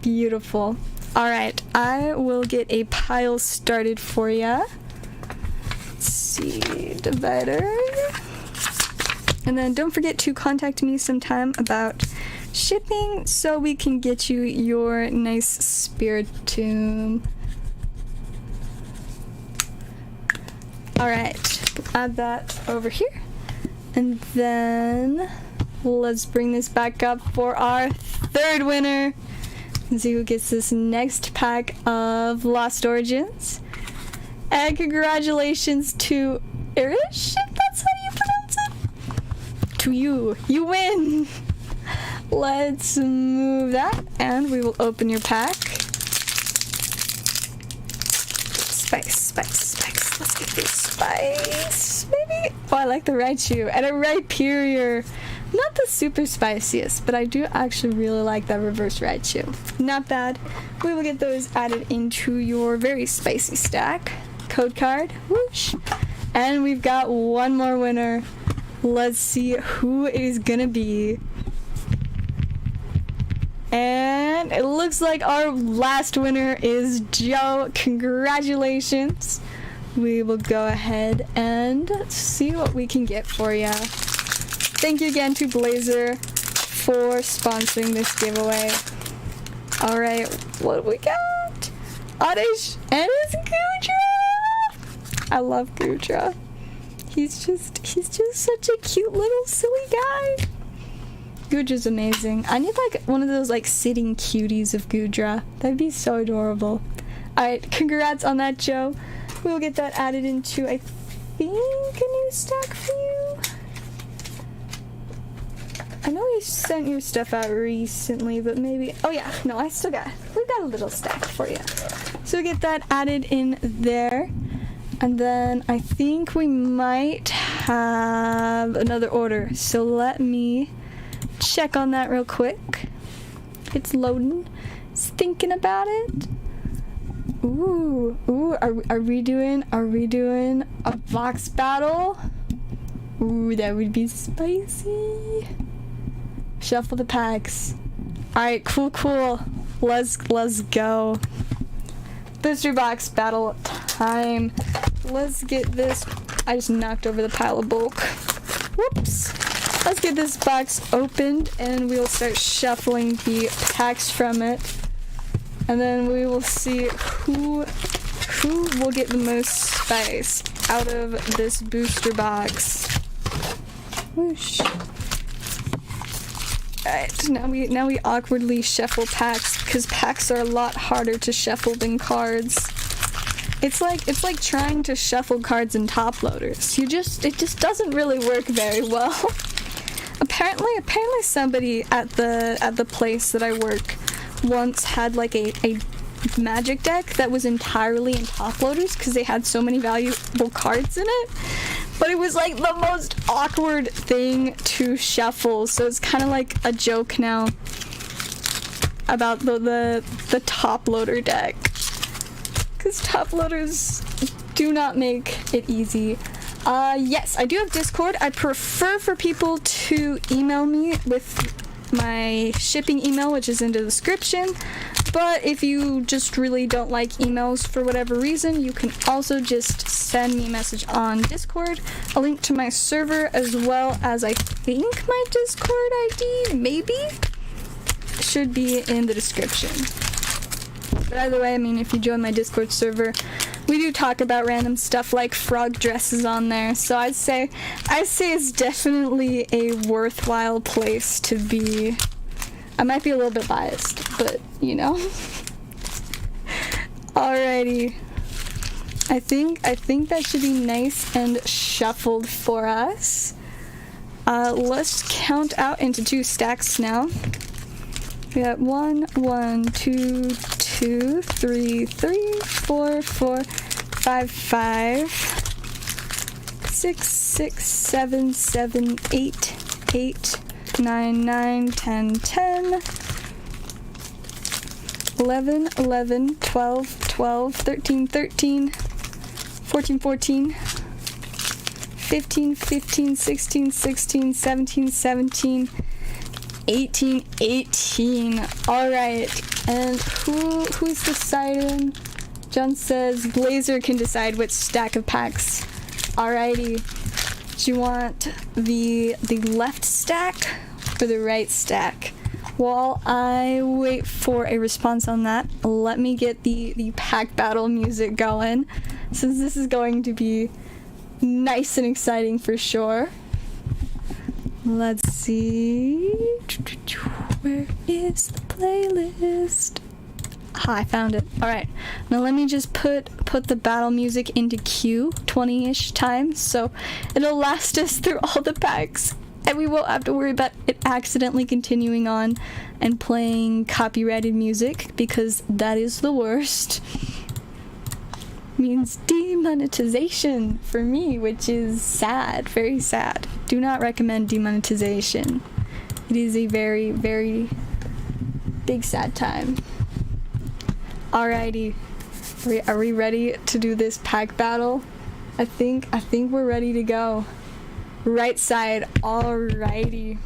S1: Beautiful. Alright, I will get a pile started for you. Let's see, divider. And then don't forget to contact me sometime about shipping so we can get you your nice Spiritomb. Alright, add that over here. And then let's bring this back up for our third winner. And see who gets this next pack of Lost Origins. And congratulations to Irish, if that's how you pronounce it. To you. You win! Let's move that and we will open your pack. Spice, spice, spice. Let's get this spice, maybe. Oh, I like the Raichu and a Rhyperior. Not the super spiciest, but I do actually really like that reverse Raichu. Not bad. We will get those added into your very spicy stack. Code card, whoosh. And we've got one more winner. Let's see who it is gonna be. And it looks like our last winner is Joe. Congratulations. We will go ahead and see what we can get for you. Thank you again to Blazer for sponsoring this giveaway. Alright, what do we got? Oddish and it's Goodra! I love Goodra. He's just such a cute little silly guy. Goodra's amazing. I need like one of those like sitting cuties of Goodra. That'd be so adorable. Alright, congrats on that, Joe. We'll get that added into, I think, a new stack for you. I know we sent your stuff out recently, but maybe... Oh yeah, no, we've got a little stack for you. So we'll get that added in there. And then I think we might have another order. So let me check on that real quick. It's loading. It's thinking about it. Ooh, are we doing a box battle? Ooh, that would be spicy. Shuffle the packs. Alright, cool. Let's go. Booster box battle time. Let's get this. I just knocked over the pile of bulk. Whoops. Let's get this box opened and we'll start shuffling the packs from it. And then we will see who will get the most spice out of this booster box. Whoosh. Alright, now we awkwardly shuffle packs because packs are a lot harder to shuffle than cards. It's like trying to shuffle cards in top loaders. It just doesn't really work very well. Apparently somebody at the place that I work once had like a magic deck that was entirely in top loaders because they had so many valuable cards in it. But it was like the most awkward thing to shuffle, so it's kind of like a joke now about the top loader deck. Because top loaders do not make it easy. Yes, I do have Discord. I prefer for people to email me with my shipping email, which is in the description. But if you just really don't like emails for whatever reason, you can also just send me a message on Discord. A link to my server, as well as I think my Discord ID, maybe, should be in the description. But either way, I mean, if you join my Discord server, we do talk about random stuff like frog dresses on there. So I'd say it's definitely a worthwhile place to be. I might be a little bit biased, but you know. Alrighty. I think that should be nice and shuffled for us. Let's count out into 2 stacks now. We got 1, 1, 2, 2, 3, 3, 4, 4, 5, 5, 6, 6, 7, 7, 8, 8, 9, 9, 10, 10, 11, 11, 12, 12, 13, 13, 14, 14, 15, 15, 16, 16, 17, 17, 18, 18. Alright, and who's deciding? John says Blazer can decide which stack of packs. Alrighty. Do you want the left stack or the right stack? While I wait for a response on that, let me get the pack battle music going, since this is going to be nice and exciting for sure. Let's see. Where is the playlist? Ah, I found it. Alright. Now let me just put the battle music into queue 20-ish times, so it'll last us through all the packs. And we won't have to worry about it accidentally continuing on and playing copyrighted music, because that is the worst. Means demonetization for me, which is sad, very sad. Do not recommend demonetization. It is a very, very big sad time. Alrighty, are we ready to do this pack battle? I think we're ready to go. Right side, alrighty.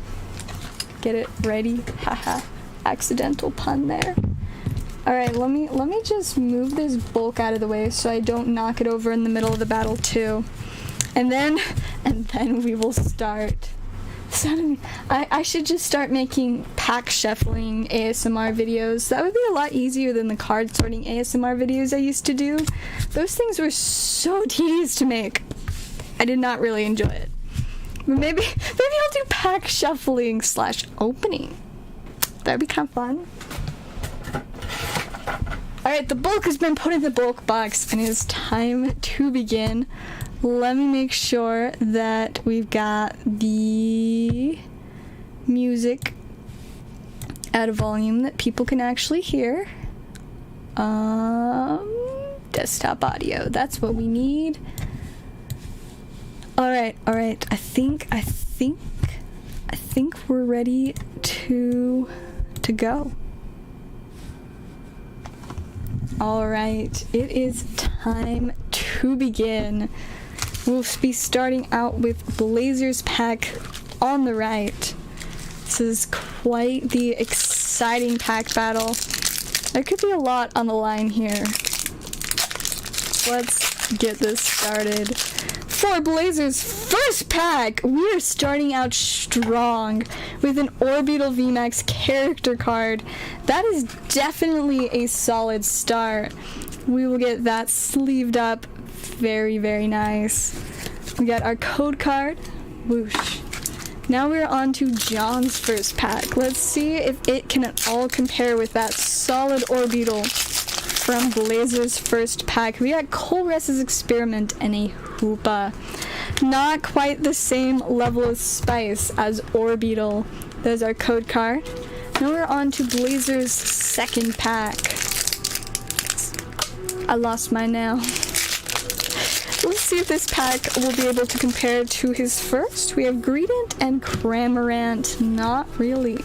S1: Get it ready? Haha, accidental pun there. Alright, let me just move this bulk out of the way so I don't knock it over in the middle of the battle too. And then we will start. So I should just start making pack shuffling ASMR videos. That would be a lot easier than the card sorting ASMR videos I used to do. Those things were so tedious to make. I did not really enjoy it. But maybe I'll do pack shuffling / opening. That'd be kind of fun. Alright, the bulk has been put in the bulk box, and it is time to begin. Let me make sure that we've got the music at a volume that people can actually hear. Desktop audio, that's what we need. Alright, I think we're ready to go. Alright, it is time to begin. We'll be starting out with Blazer's pack on the right. This is quite the exciting pack battle. There could be a lot on the line here. Let's get this started. For Blazer's first pack, we are starting out strong with an Orbital VMAX character card. That is definitely a solid start. We will get that sleeved up. Very, very nice. We got our code card. Whoosh. Now we're on to John's first pack. Let's see if it can at all compare with that solid Orbital from Blazer's first pack. We got Colress's Experiment and a Hoopa. Not quite the same level of spice as Orbital. There's our code card. Now we're on to Blazer's second pack. I lost mine now. Let's see if this pack will be able to compare to his first. We have Greedent and Cramorant. Not really.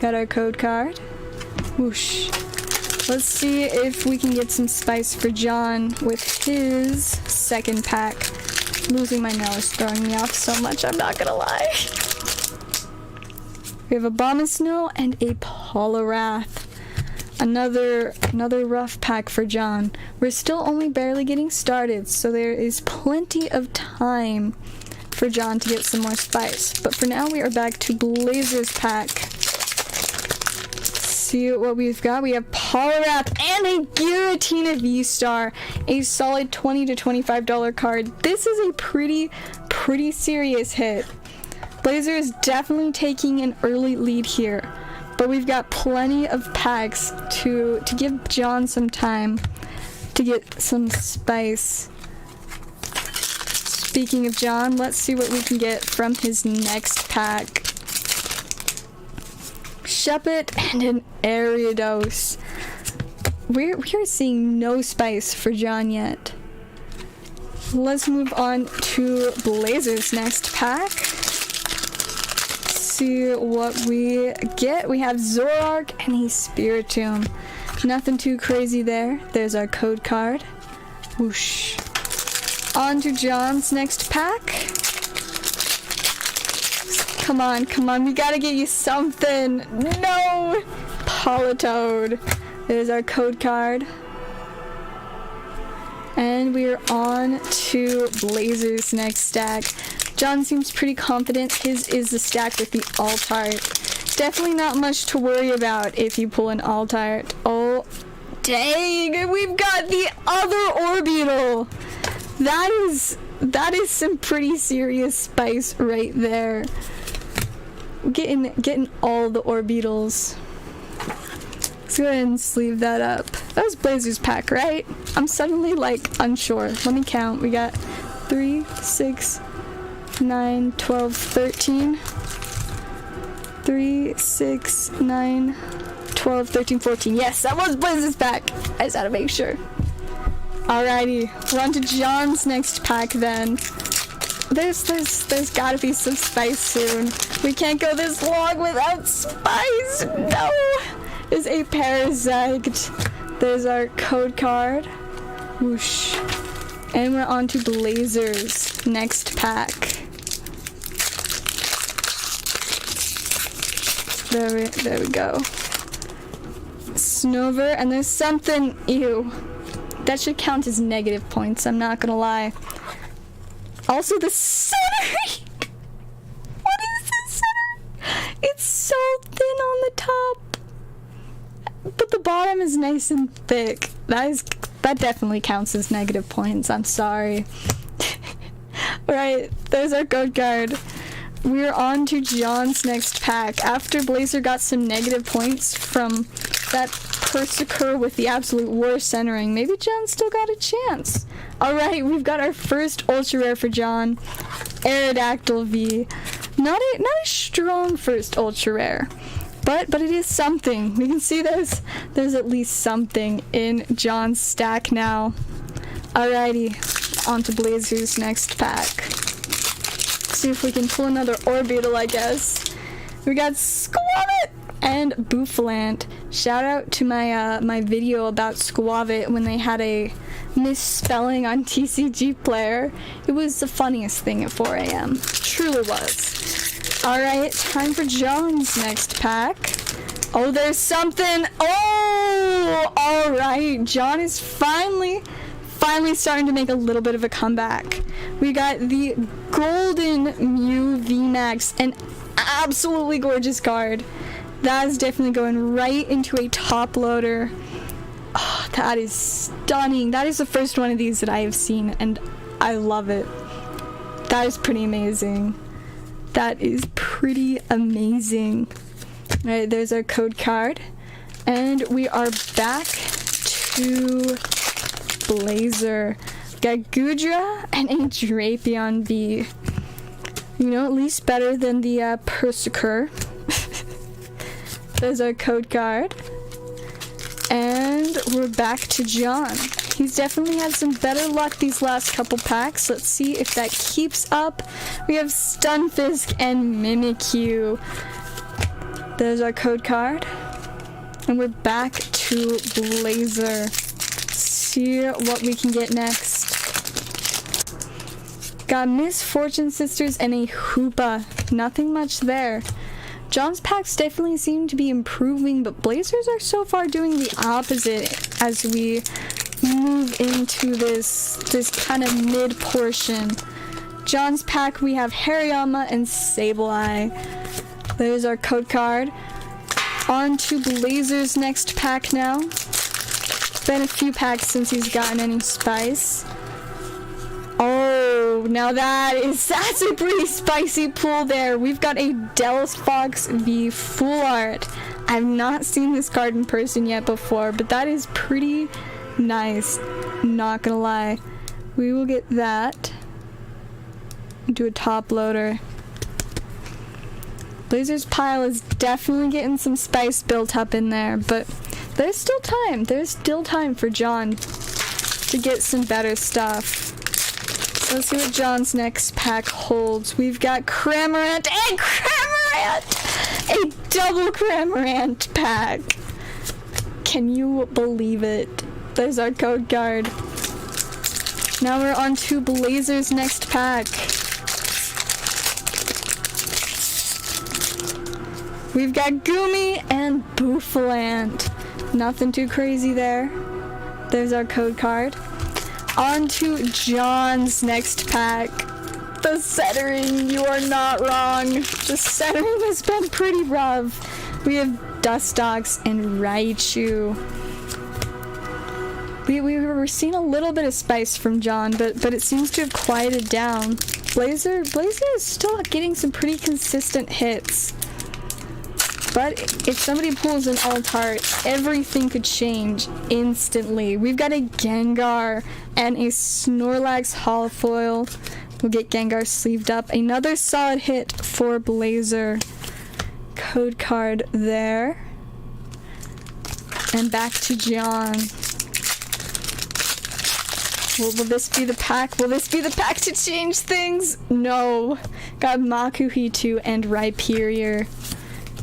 S1: Got our code card. Whoosh. Let's see if we can get some spice for John with his second pack. Losing my nose, throwing me off so much, I'm not gonna lie. We have a Abomasnow and a Poliwrath. Another rough pack for John. We're still only barely getting started, so there is plenty of time for John to get some more spice. But for now, we are back to Blazer's pack. See what we've got. We have Poliwrath and a Giratina V-Star. A solid $20 to $25 card. This is a pretty serious hit. Blazer is definitely taking an early lead here. But we've got plenty of packs to give John some time to get some spice. Speaking of John, let's see what we can get from his next pack. Sept and an Ariados. We are seeing no spice for John yet. Let's move on to Blazer's next pack. See what we get. We have Zoroark and a Spiritomb. Nothing too crazy there. There's our code card. Whoosh. On to John's next pack. Come on, we gotta get you something. No! Politoed. There's our code card. And we're on to Blazer's next stack. John seems pretty confident. His is the stack with the Altart. Definitely not much to worry about if you pull an Altart. Oh, dang! We've got the other Orbeetle! That is some pretty serious spice right there. Getting all the Orbeetles. Let's go ahead and sleeve that up. That was Blazer's pack, right? I'm suddenly like unsure. Let me count. We got 3, 6, 9, 12, 13. 3, 6, 9, 12, 13, 14. Yes, that was Blazer's pack. I just had to make sure. Alrighty, we're on to John's next pack then. There's gotta be some spice soon. We can't go this long without spice. No! There's a Parasect. There's our code card. Whoosh. And we're on to Blazer's next pack. There we go. Snover, and there's something, ew. That should count as negative points, I'm not gonna lie. Also the center! What is the center? It's so thin on the top. But the bottom is nice and thick. That definitely counts as negative points, I'm sorry. Alright, there's our code card. We're on to John's next pack. After Blazer got some negative points from that Persiker with the absolute worst centering, maybe John still got a chance. Alright, we've got our first ultra rare for John. Aerodactyl V. Not a strong first ultra rare, but it is something. We can see there's at least something in John's stack now. Alrighty, on to Blazer's next pack. See if we can pull another Orbeetle, I guess. We got Squavit and Bouffalant. Shout out to my video about Squavit when they had a misspelling on TCG Player. It was the funniest thing at 4 a.m. Truly was. Alright, time for John's next pack. Oh, there's something. Oh, alright. John is finally starting to make a little bit of a comeback. We got the Golden Mew VMAX, an absolutely gorgeous card. That is definitely going right into a top loader. Oh, that is stunning. That is the first one of these that I have seen, and I love it. That is pretty amazing. That is pretty amazing. Alright, there's our code card. And we are back to Blazer. Got Goodra and a Drapion V. You know, at least better than the Persiker. There's our code card. And we're back to John. He's definitely had some better luck these last couple packs. Let's see if that keeps up. We have Stunfisk and Mimikyu. There's our code card. And we're back to Blazer. See what we can get next. Got Misfortune Sisters and a Hoopa. Nothing much there. John's packs definitely seem to be improving, but Blazers are so far doing the opposite as we move into this kind of mid portion. John's pack, we have Hariyama and Sableye. There's our code card. On to Blazer's next pack now. Been a few packs since he's gotten any spice. Oh, now that's a pretty spicy pull there. We've got a Delphox V Full Art. I've not seen this card in person yet before, but that is pretty nice. Not gonna lie. We will get that. Do a top loader. Blazer's pile is definitely getting some spice built up in there, but there's still time. There's still time for John to get some better stuff. So let's see what John's next pack holds. We've got Cramorant and Cramorant! A double Cramorant pack. Can you believe it? There's our code card. Now we're on to Blazer's next pack. We've got Goomy and Bouffalant. Nothing too crazy there. There's our code card. On to John's next pack. The centering, you are not wrong. The centering has been pretty rough. We have Dustox and Raichu. We were seeing a little bit of spice from John, but it seems to have quieted down. Blazer is still getting some pretty consistent hits. But if somebody pulls an alt-art, everything could change instantly. We've got a Gengar and a Snorlax holofoil. We'll get Gengar sleeved up. Another solid hit for Blazer. Code card there. And back to John. Will this be the pack? Will this be the pack to change things? No. Got Makuhito and Rhyperior.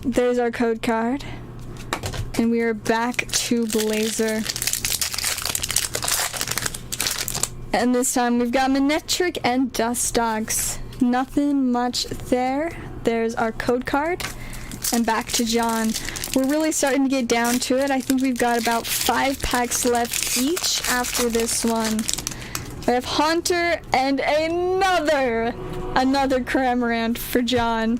S1: There's our code card. And we are back to Blazer. And this time we've got Manectric and Dustox. Nothing much there. There's our code card. And back to John. We're really starting to get down to it. I think we've got about 5 packs left each after this one. We have Haunter and another Cramorant for John.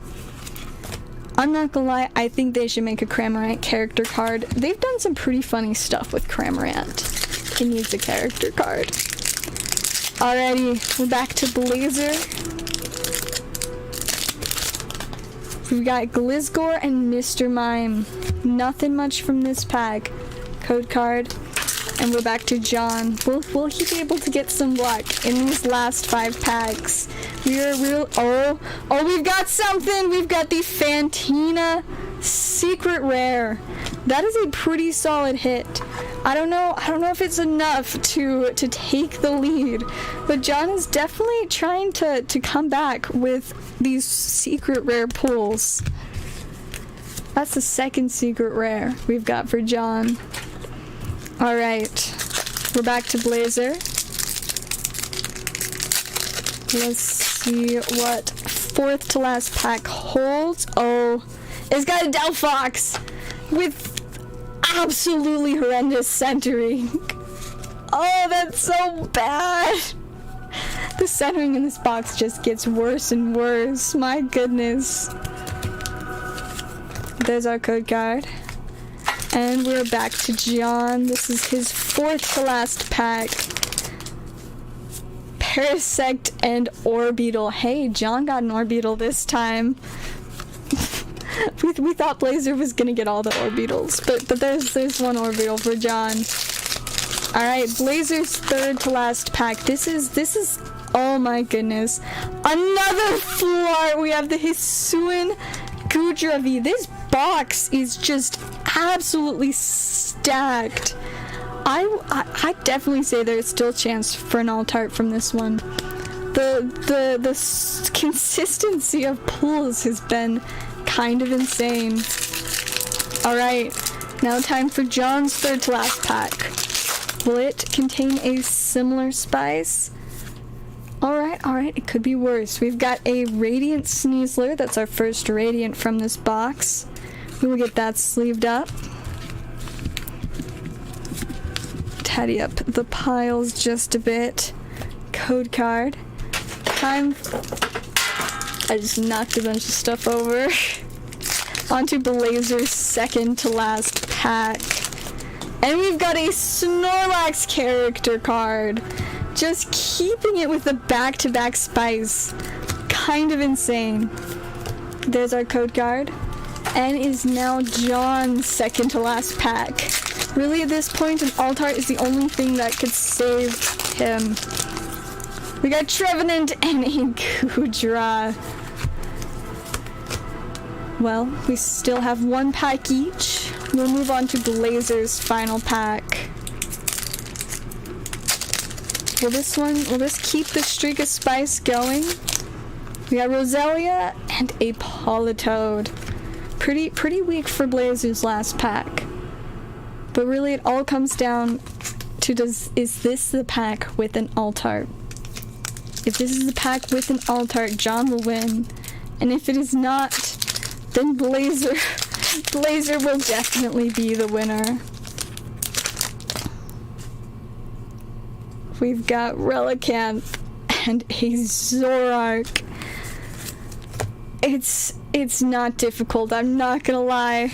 S1: I'm not gonna lie, I think they should make a Cramorant character card. They've done some pretty funny stuff with Cramorant. It needs a character card. Alrighty, we're back to Blazer. We've got Glizgor and Mr. Mime. Nothing much from this pack. Code card. And we're back to John. Will he be able to get some luck in these last 5 packs? Oh, we've got something! We've got the Fantina Secret Rare. That is a pretty solid hit. I don't know if it's enough to take the lead, but John is definitely trying to come back with these secret rare pulls. That's the second secret rare we've got for John. Alright, we're back to Blazer. Let's see what 4th to last pack holds. Oh, it's got a Delphox with absolutely horrendous centering. Oh, that's so bad. The centering in this box just gets worse and worse. My goodness. There's our code card. And we're back to John. This is his 4th to last pack. Parasect and Orbeetle. Hey, John got an Orbeetle this time. we thought Blazer was gonna get all the Orbeetles, but there's one Orbeetle for John. Alright, Blazer's 3rd to last pack. This is oh my goodness. Another full art! We have the Hisuian Gudravi. This box is just absolutely stacked. I definitely say there's still a chance for an alt-art from this one. The consistency of pulls has been kind of insane. Alright, Now time for John's third to last pack. Will it contain a similar spice? Alright, it could be worse. We've got a Radiant Sneasler. That's our first Radiant from this box. We will get that sleeved up. Tidy up the piles just a bit. Code card. Time. I just knocked a bunch of stuff over. Onto Blazer's second to last pack. And we've got a Snorlax character card. Just keeping it with the back-to-back spice. Kind of insane. There's our code card. And is now John's second to last pack. Really, at this point, an alt-art is the only thing that could save him. We got Trevenant and a Goodra. Well, we still have one pack each. We'll move on to Blazer's final pack. Will this keep the streak of spice going? We got Roselia and a Politoed. Pretty weak for Blazer's last pack. But really it all comes down to is this the pack with an alt-art? If this is the pack with an alt-art, John will win. And if it is not, then Blazer will definitely be the winner. We've got Relicanth and a Zoroark. It's not difficult, I'm not gonna lie.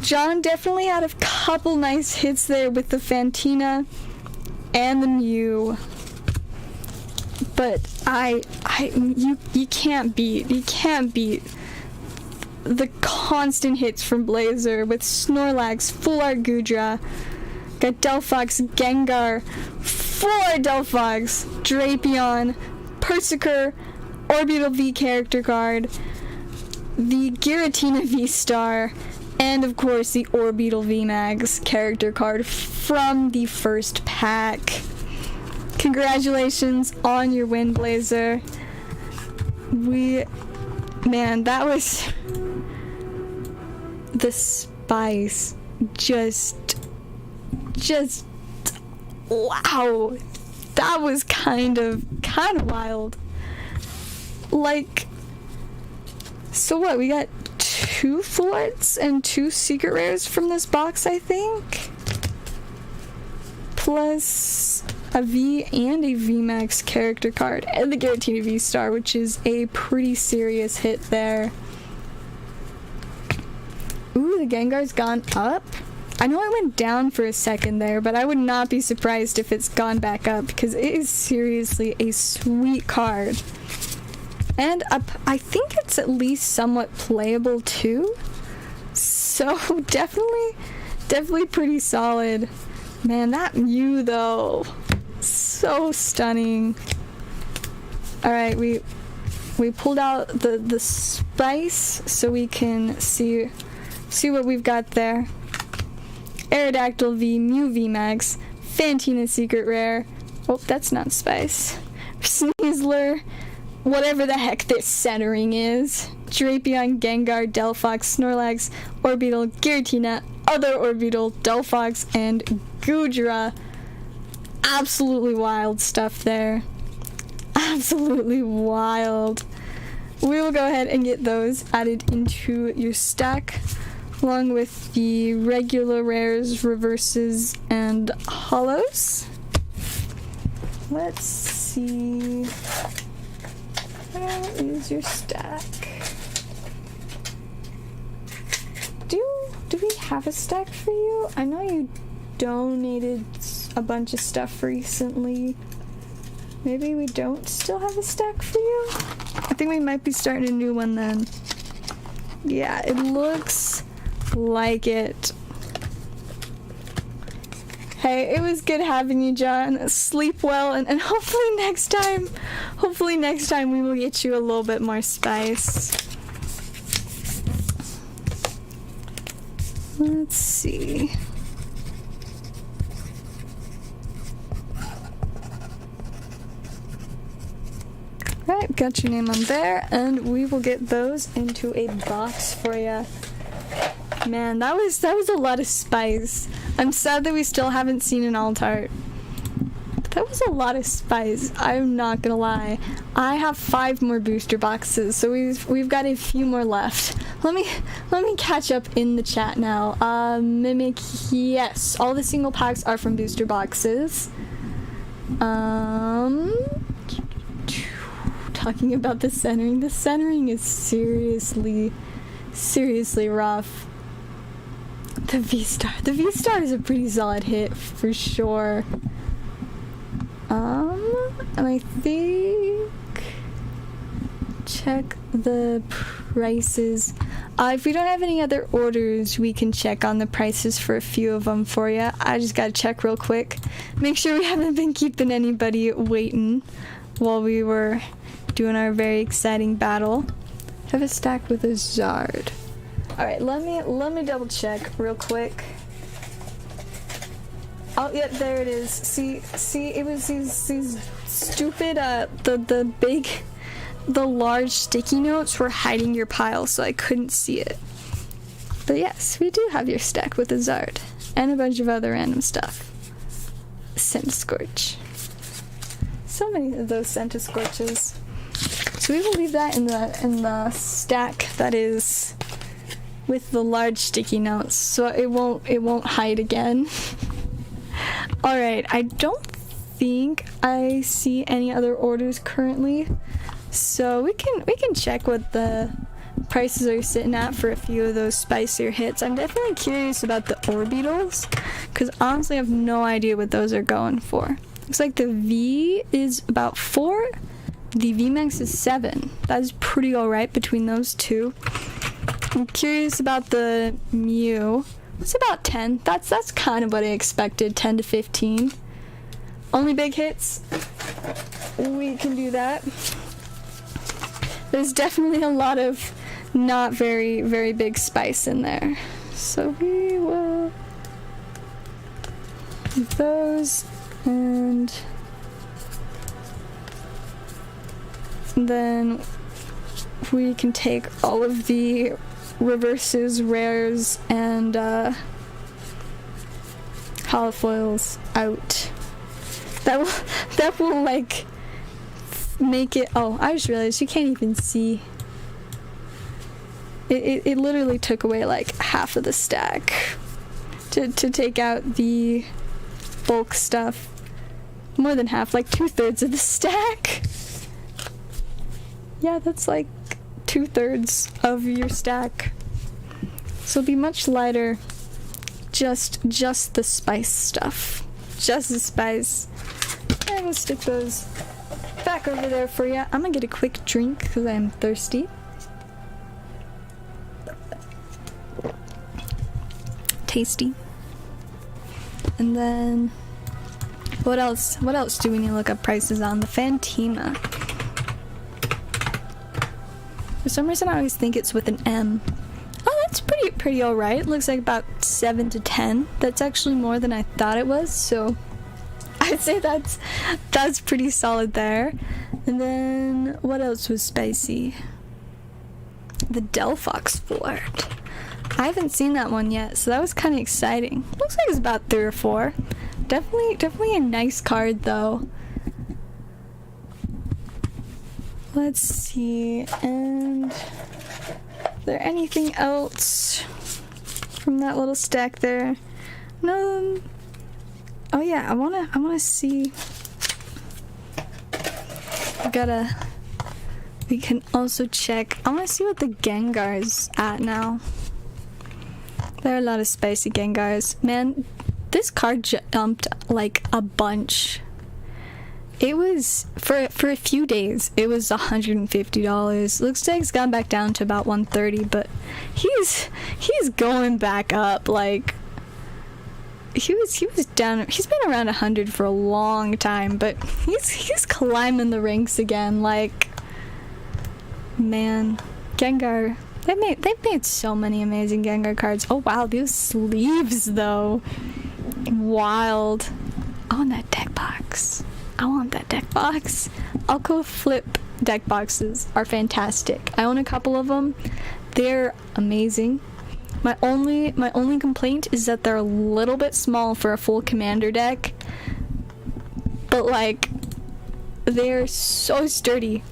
S1: John definitely had a couple nice hits there with the Fantina and the Mew. But you can't beat the constant hits from Blazer with Snorlax, Full Art Goodra, got Delphox, Gengar, Full Art Delphox, Drapion, Persiker, Orbital V character card, the Giratina V-Star, and of course the Orbital VMAX character card from the first pack. Congratulations on your win, Blazer. Man, that was the spice. Just wow. That was kind of wild. Like, so what? We got 2 Full Arts and 2 secret rares from this box, I think. Plus a V and a VMAX character card, and the Giratina V-Star, which is a pretty serious hit there. Ooh, the Gengar's gone up. I know it went down for a second there, but I would not be surprised if it's gone back up, because it is seriously a sweet card. And I think it's at least somewhat playable too. So definitely pretty solid. Man, that Mew though, so stunning. Alright, we pulled out the spice so we can see what we've got there. Aerodactyl V, Mew VMAX, Fantina Secret Rare. Oh, that's not spice. Sneasler, whatever the heck this centering is. Drapion, Gengar, Delphox, Snorlax, Orbital, Giratina, other Orbital, Delphox, and Goodra. Absolutely wild stuff there. Absolutely wild. We will go ahead and get those added into your stack, along with the regular rares, reverses, and holos. Let's see. Where is your stack? Do we have a stack for you? I know you donated a bunch of stuff recently. Maybe we don't still have a stack for you? I think we might be starting a new one then. Yeah, it looks like it. Hey, it was good having you, John. Sleep well, and hopefully next time we will get you a little bit more spice. Let's see. Right, got your name on there, and we will get those into a box for you. Man, that was a lot of spice. I'm sad that we still haven't seen an alt art. That was a lot of spice. I'm not gonna lie. I have 5 more booster boxes, so we've got a few more left. Let me catch up in the chat now. Mimic, yes, all the single packs are from booster boxes. Talking about the centering. The centering is seriously rough. The V-Star. The V-Star is a pretty solid hit for sure. And I think check the prices. If we don't have any other orders, we can check on the prices for a few of them for you. I just gotta check real quick. Make sure we haven't been keeping anybody waiting while we were doing our very exciting battle. Have a stack with a Zard. Alright, let me double check real quick. Oh, yeah, there it is. See, it was these stupid, the large sticky notes were hiding your pile, so I couldn't see it. But yes, we do have your stack with a Zard, and a bunch of other random stuff. Centiscorch. So many of those Centiscorches. So we will leave that in the stack that is with the large sticky notes, so it won't hide again. Alright, I don't think I see any other orders currently, so we can check what the prices are sitting at for a few of those spicier hits. I'm definitely curious about the Orbitals, because honestly I have no idea what those are going for. Looks like the V is about 4, the VMAX is 7. That's pretty alright between those two. I'm curious about the Mew. It's about 10. That's kind of what I expected, 10 to 15. Only big hits. We can do that. There's definitely a lot of not very, very big spice in there. So we will do those, and then we can take all of the reverses, rares, and holofoils out. That will like make it. Oh, I just realized you can't even see. It literally took away like half of the stack to take out the bulk stuff. More than half, like 2/3 of the stack. Yeah, that's like 2/3 of your stack. So it'll be much lighter. Just the spice stuff. Just the spice. I will stick those back over there for you. I'm gonna get a quick drink because I am thirsty. Tasty. And then what else do we need to look up prices on? The Fantima. For some reason I always think it's with an M. Oh, that's pretty alright. Looks like about 7 to 10. That's actually more than I thought it was, so I'd say that's pretty solid there. And then what else was spicy? The Delphox Flirt. I haven't seen that one yet, so that was kind of exciting. Looks like it's about 3 or 4. Definitely a nice card though. Let's see, and is there anything else from that little stack there? No. Oh yeah, I wanna see. We can also check. I wanna see what the Gengar's at now. There are a lot of spicy Gengars. Man, this card jumped like a bunch. It was, for a few days, it was $150. Looks like it's gone back down to about $130, but he's going back up. Like, he was down, he's been around 100 for a long time, but he's climbing the ranks again. Like, man, Gengar, they've made so many amazing Gengar cards. Oh wow, these sleeves though, wild. I want that deck box. I want that deck box. Alco Flip deck boxes are fantastic. I own a couple of them. They're amazing. My only complaint is that they're a little bit small for a full commander deck. But like, they're so sturdy.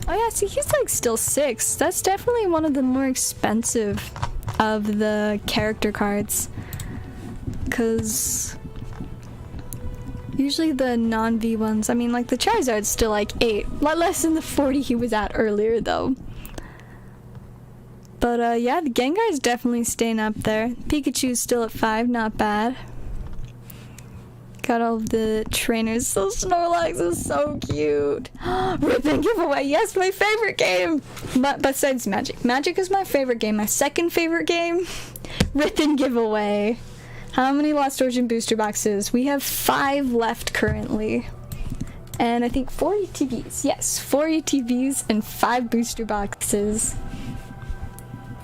S1: Oh yeah, see, he's like still 6. That's definitely one of the more expensive of the character cards. Cause usually the non-V ones, I mean like the Charizard's still like 8. A lot less than the 40 he was at earlier though. But yeah, the Gengar's definitely staying up there. Pikachu's still at 5, not bad. Got all of the trainers. So Snorlax is so cute. Ribbon giveaway. Yes, my favorite game. But besides Magic. Magic is my favorite game. My second favorite game. Ribbon giveaway. How many Lost Origin booster boxes? We have 5 left currently. And I think 4 ETBs. Yes, 4 ETBs and 5 booster boxes.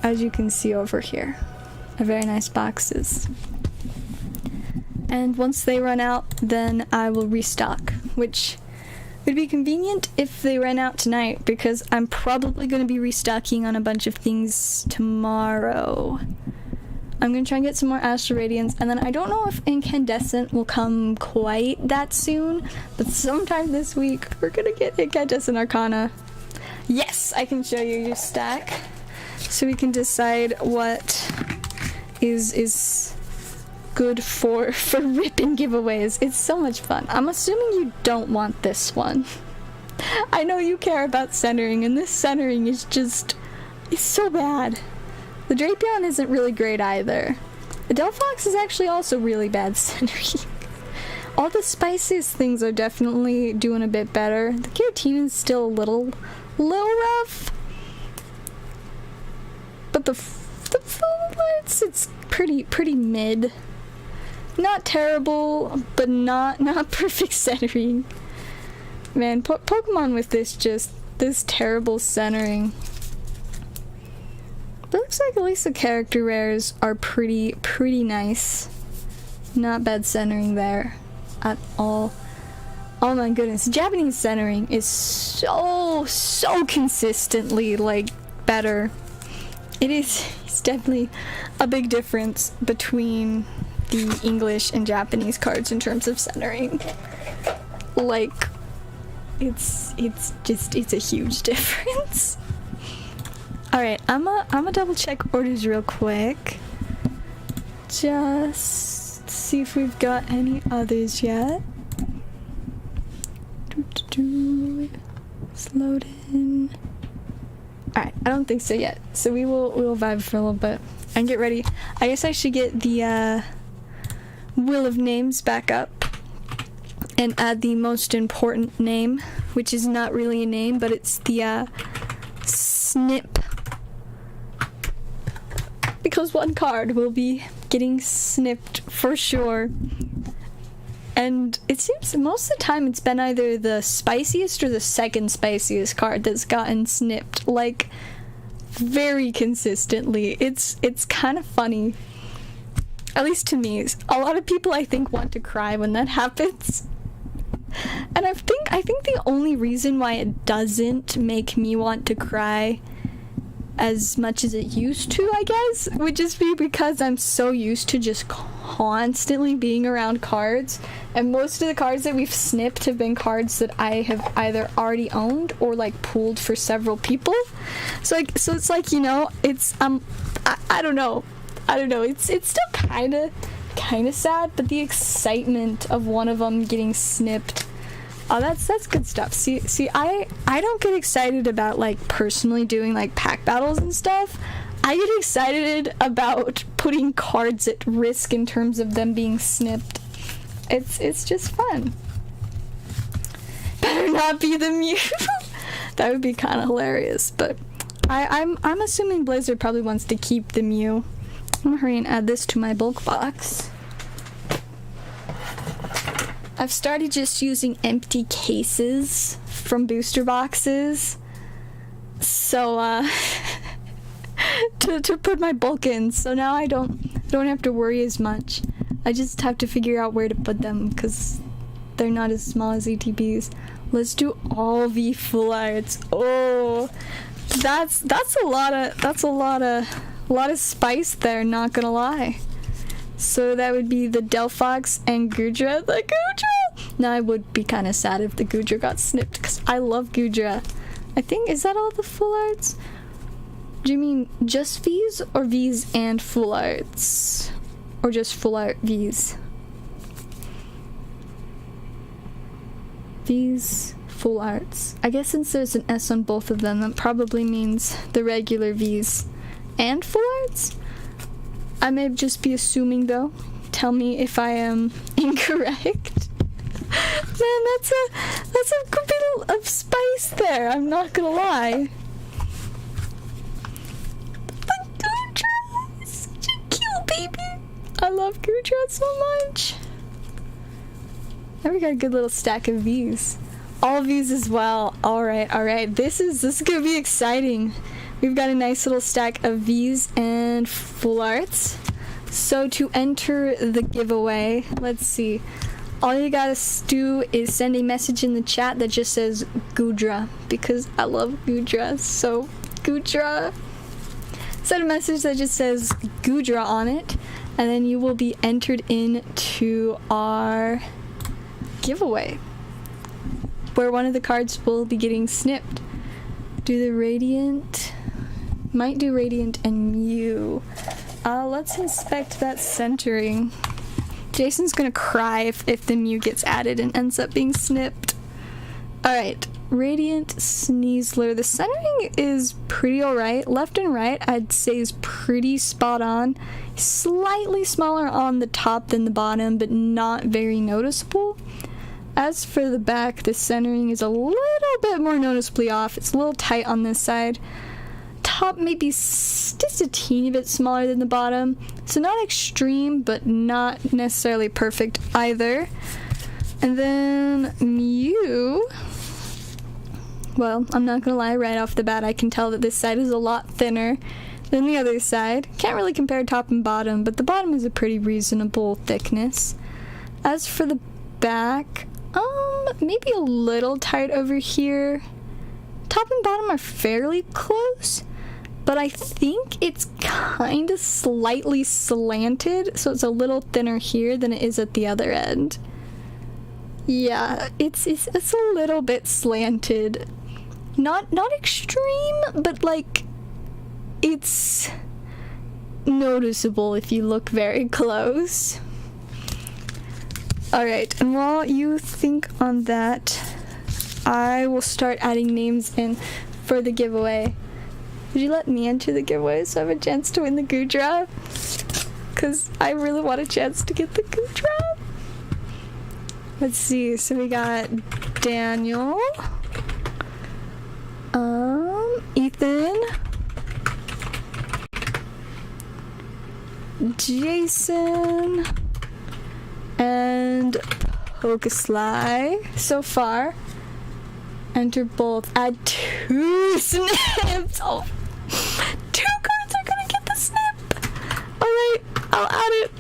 S1: As you can see over here. Are very nice boxes. And once they run out, then I will restock, which would be convenient if they ran out tonight, because I'm probably going to be restocking on a bunch of things tomorrow. I'm going to try and get some more Astral Radiance, and then I don't know if Incandescent will come quite that soon, but sometime this week we're going to get Incandescent Arcana. Yes, I can show you your stack, so we can decide what is good for ribbon giveaways. It's so much fun. I'm assuming you don't want this one. I know you care about centering, and this centering is just, it's so bad. The Drapion isn't really great either. The Delphox is actually also really bad centering. All the spiciest things are definitely doing a bit better. The Giratina is still a little rough. But the it's pretty mid. Not terrible, but not perfect centering. Man, Pokemon with this terrible centering. But it looks like at least the character rares are pretty nice. Not bad centering there at all. Oh my goodness, Japanese centering is so consistently like better. It's definitely a big difference between the English and Japanese cards in terms of centering. Like, it's a huge difference. Alright, I'ma double check orders real quick. Just see if we've got any others yet. Let's load in. Alright, I don't think so yet. So we'll vibe for a little bit and get ready. I guess I should get the Wheel of Names back up and add the most important name, which is not really a name, but it's the snip, because one card will be getting snipped for sure. And it seems most of the time it's been either the spiciest or the second spiciest card that's gotten snipped, like very consistently. It's kind of funny. At least to me. A lot of people, I think, want to cry when that happens. And I think the only reason why it doesn't make me want to cry as much as it used to, I guess, would just be because I'm so used to just constantly being around cards. And most of the cards that we've snipped have been cards that I have either already owned or like pooled for several people. So it's like, you know, it's I don't know. It's still kind of sad, but the excitement of one of them getting snipped, oh, that's good stuff. See, I don't get excited about like personally doing like pack battles and stuff. I get excited about putting cards at risk in terms of them being snipped. It's just fun. Better not be the Mew. That would be kind of hilarious. But I'm assuming Blizzard probably wants to keep the Mew. I'm gonna hurry and add this to my bulk box. I've started just using empty cases from booster boxes, so to put my bulk in. So now I don't have to worry as much. I just have to figure out where to put them because they're not as small as ETBs. Let's do all V full arts. Oh, that's a lot of A lot of spice there, not gonna lie. So that would be the Delphox and Goodra. The Goodra! Now I would be kind of sad if the Goodra got snipped, because I love Goodra. I think, is that all the full arts? Do you mean just V's or V's and full arts? Or just full art V's? V's, full arts. I guess since there's an S on both of them, that probably means the regular V's and full arts? I may just be assuming though. Tell me if I am incorrect. Man, that's a good bit of spice there, I'm not gonna lie. The Goodra is such a cute baby. I love Goodra so much. Now we got a good little stack of V's. All V's as well. Alright. This is gonna be exciting. We've got a nice little stack of V's and full arts. So to enter the giveaway, let's see. All you gotta do is send a message in the chat that just says Goodra, because I love Goodra. So Goodra. Send a message that just says Goodra on it, and then you will be entered into our giveaway, where one of the cards will be getting snipped. Do the Radiant. Might do Radiant and Mew. Let's inspect that centering. Jason's gonna cry if the Mew gets added and ends up being snipped. Alright, Radiant Sneasler. The centering is pretty alright. Left and right, I'd say, is pretty spot on. Slightly smaller on the top than the bottom, but not very noticeable. As for the back, the centering is a little bit more noticeably off. It's a little tight on this side. Top maybe just a teeny bit smaller than the bottom. So not extreme, but not necessarily perfect either. And then Mew. Well, I'm not gonna lie, right off the bat I can tell that this side is a lot thinner than the other side. Can't really compare top and bottom, but the bottom is a pretty reasonable thickness. As for the back, maybe a little tight over here. Top and bottom are fairly close, but I think it's kind of slightly slanted, so it's a little thinner here than it is at the other end. Yeah, it's a little bit slanted. Not extreme, but like it's noticeable if you look very close. Alright, and while you think on that, I will start adding names in for the giveaway. Would you let me enter the giveaway so I have a chance to win the Goodra? Because I really want a chance to get the Goodra. Let's see, so we got Daniel, Ethan, Jason, and Pokesly. So far, enter both. Add 2 snips. Oh, 2 cards are gonna get the snip. Alright, I'll add it.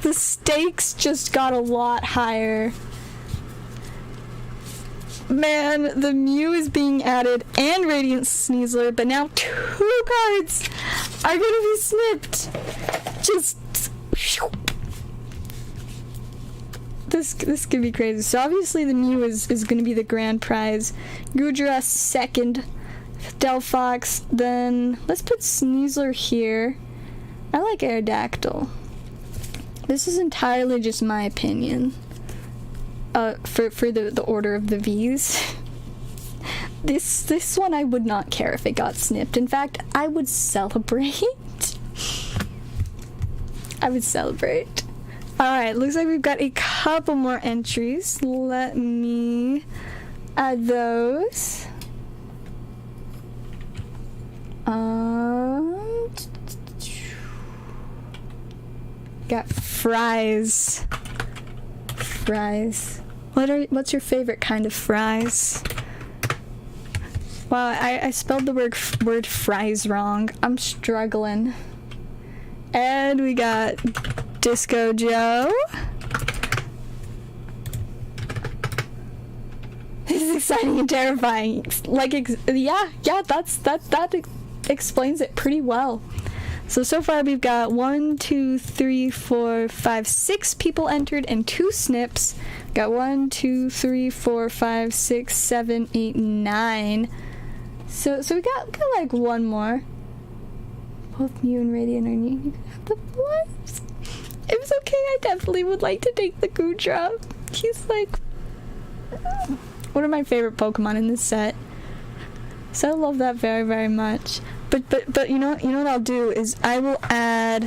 S1: The stakes just got a lot higher. Man, the Mew is being added and Radiant Sneasler, but now 2 cards are gonna be snipped. Just this could be crazy. So obviously the Mew is gonna be the grand prize. Goodra second, Delphox, then let's put Sneasler here. I like Aerodactyl. This is entirely just my opinion. For the order of the V's. This one I would not care if it got snipped. In fact, I would celebrate. I would celebrate. Alright, looks like we've got a couple more entries. Let me add those. Got fries. Fries. What's your favorite kind of fries? Wow, I spelled the word fries wrong. I'm struggling. And we got Disco Joe. This is exciting and terrifying. Like, yeah, that's explains it pretty well. So far we've got 1, 2, 3, 4, 5, 6 people entered and 2 snips. Got 1, 2, 3, 4, 5, 6, 7, 8, 9. So we got like one more. Both Mew and Radiant are new. You can have the boys. It was okay. I definitely would like to take the Goodra. He's like one of my favorite Pokemon in this set. So I love that very, very much. But you know what I'll do is I will add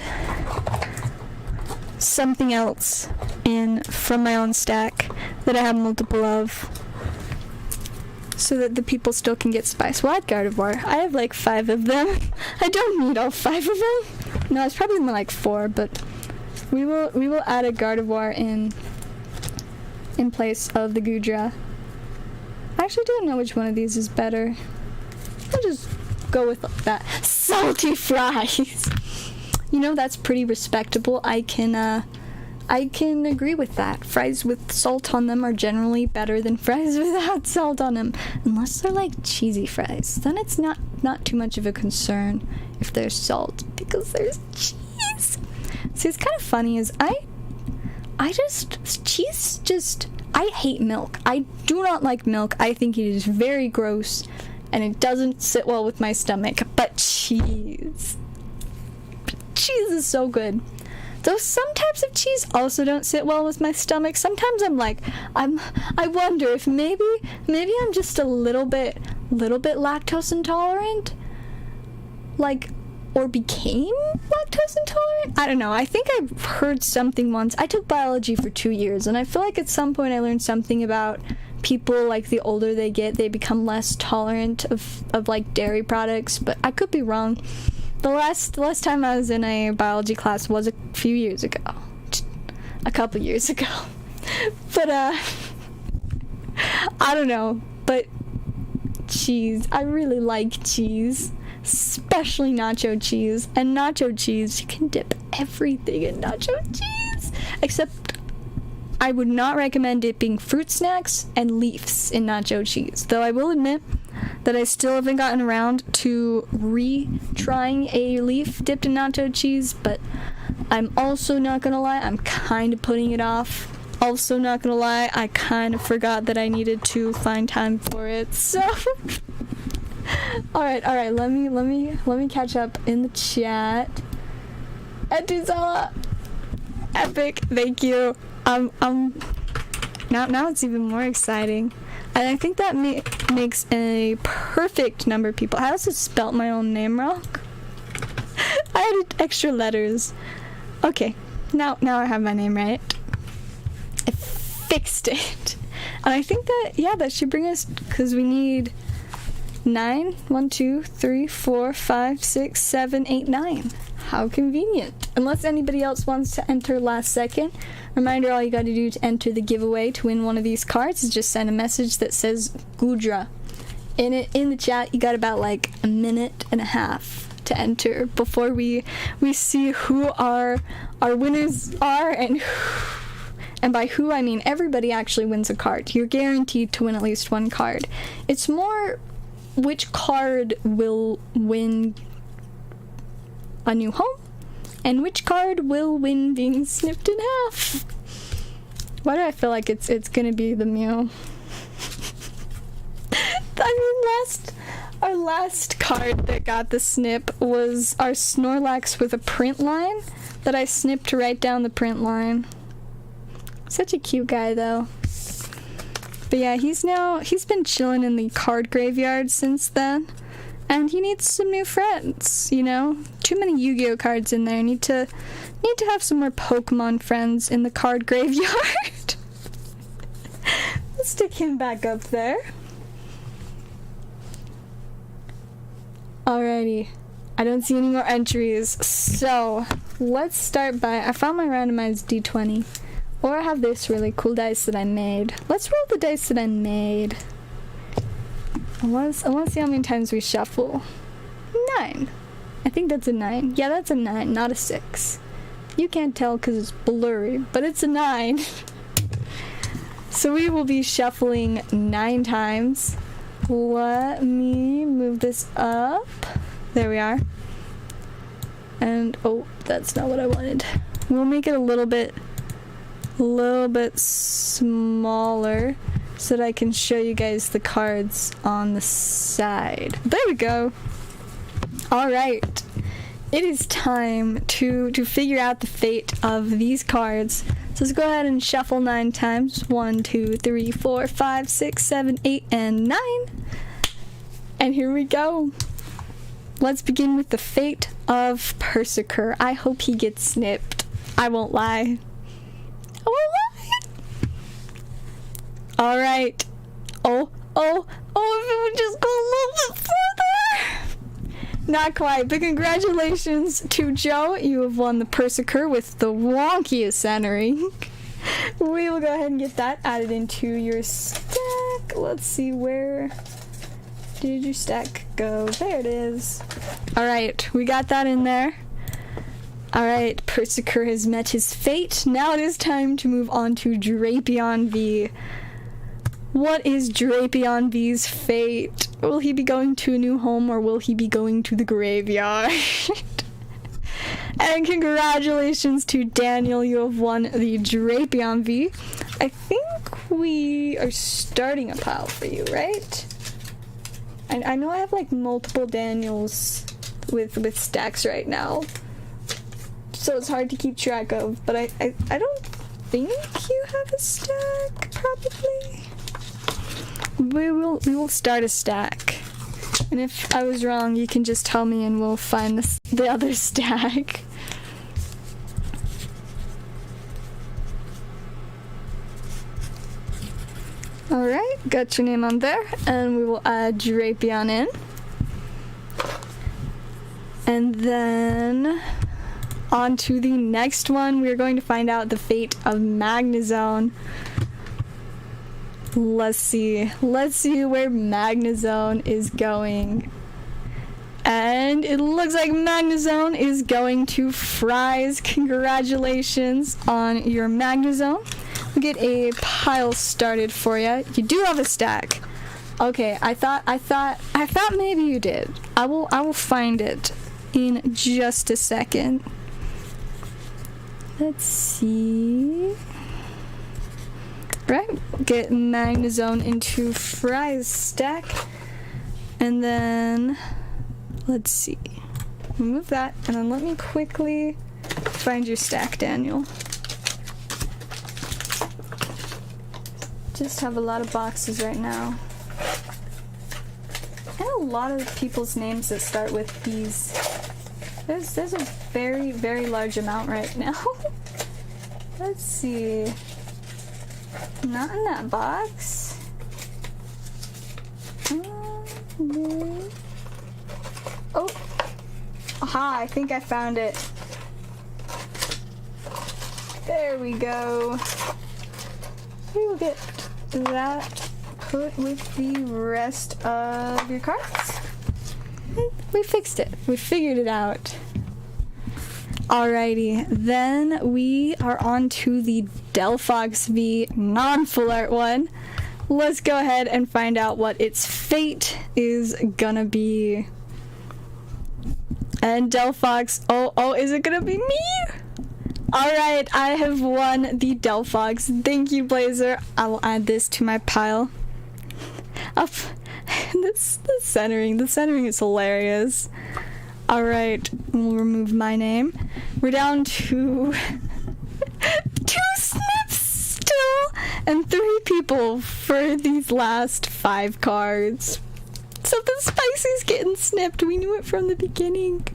S1: something else in from my own stack that I have multiple of, so that the people still can get spice. Well, I had Gardevoir. I have like 5 of them. I don't need all 5 of them. No, it's probably more like 4, but we will add a Gardevoir in place of the Goodra. I actually don't know which one of these is better. I'll just go with that. Salty fries. You know, that's pretty respectable. I can agree with that. Fries with salt on them are generally better than fries without salt on them, unless they're like cheesy fries. Then it's not too much of a concern if there's salt, because there's cheese. See, it's kind of funny is I hate milk. I do not like milk. I think it is very gross and it doesn't sit well with my stomach. But cheese is so good. Though some types of cheese also don't sit well with my stomach. Sometimes I wonder if maybe I'm just a little bit lactose intolerant, like, or became lactose intolerant. I don't know. I think I heard something once. I took biology for 2 years, and I feel like at some point I learned something about people, like, the older they get, they become less tolerant of like dairy products, but I could be wrong. The last time I was in a biology class was a few years ago. A couple years ago. But, I don't know. But cheese. I really like cheese. Especially nacho cheese. And nacho cheese, you can dip everything in nacho cheese. Except I would not recommend dipping fruit snacks and leaves in nacho cheese. Though I will admit that I still haven't gotten around to retrying a leaf dipped in nacho cheese, but I'm also not gonna lie, I'm kind of putting it off. Also not gonna lie, I kind of forgot that I needed to find time for it, so alright, let me catch up in the chat. Etuzela, epic, thank you. Now it's even more exciting. And I think that makes a perfect number of people. I also spelt my own name wrong. I added extra letters. Okay, now I have my name right. I fixed it. And I think that, yeah, that should bring us, because we need 9. 1, 2, 3, 4, 5, 6, 7, 8, 9. How convenient. Unless anybody else wants to enter last second. Reminder, all you gotta do to enter the giveaway to win one of these cards is just send a message that says Goodra. In the chat, you got about like a minute and a half to enter before we see who our winners are, and by who I mean everybody actually wins a card. You're guaranteed to win at least one card. It's more which card will win a new home, and which card will win being snipped in half. Why do I feel like it's gonna be the Mew? Our last card that got the snip was our Snorlax with a print line that I snipped right down the print line. Such a cute guy though. But yeah, he's been chilling in the card graveyard since then. And he needs some new friends, you know? Too many Yu-Gi-Oh cards in there. Need to have some more Pokemon friends in the card graveyard. Let's stick him back up there. Alrighty. I don't see any more entries. So, let's start by... I found my randomized D20. Or I have this really cool dice that I made. Let's roll the dice that I made. I want to see how many times we shuffle. 9. I think that's a 9. Yeah, that's a 9, not a 6. You can't tell because it's blurry, but it's a 9. So we will be shuffling 9 times. Let me move this up. There we are. And oh, that's not what I wanted. We'll make it a little bit smaller so that I can show you guys the cards on the side. There we go. All right. It is time to figure out the fate of these cards. So let's go ahead and shuffle 9 times. 1, 2, 3, 4, 5, 6, 7, 8, and 9. And here we go. Let's begin with the fate of Persiker. I hope he gets snipped. I won't lie. I won't lie. All right. Oh, if it would just go a little bit further. Not quite, but congratulations to Joe. You have won the Persiker with the wonkiest centering. We will go ahead and get that added into your stack. Let's see, where did your stack go? There it is. Alright, we got that in there. Alright, Persiker has met his fate. Now it is time to move on to Drapion V. What is Drapion V's fate? Will he be going to a new home or will he be going to the graveyard? And congratulations to Daniel, you have won the Drapion V. I think we are starting a pile for you, right? I know I have like multiple Daniels with stacks right now, so it's hard to keep track of, but I don't think you have a stack, probably. We will start a stack, and if I was wrong, you can just tell me and we'll find the other stack. Alright, got your name on there, and we will add Drapion in. And then on to the next one, we're going to find out the fate of Magnezone. Let's see where Magnezone is going. And it looks like Magnezone is going to Fries. Congratulations on your Magnezone. We'll get a pile started for you. You do have a stack. Okay, I thought maybe you did. I will find it in just a second. Let's see. Right, get Magnezone into Fry's stack, and then let's see. Remove that, and then let me quickly find your stack, Daniel. Just have a lot of boxes right now. And a lot of people's names that start with these. There's a very, very large amount right now. Let's see. Not in that box. No. Oh. Aha, I think I found it. There we go. We will get that put with the rest of your cards. We fixed it. We figured it out. Alrighty, then we are on to the Delphox V non-full art one. Let's go ahead and find out what its fate is gonna be. And Delphox, oh, is it gonna be me? Alright, I have won the Delphox. Thank you, Blazer. I will add this to my pile. Up. The centering is hilarious. Alright, we'll remove my name. We're down to 2 snips still, and 3 people for these last 5 cards. Something spicy's getting snipped. We knew it from the beginning.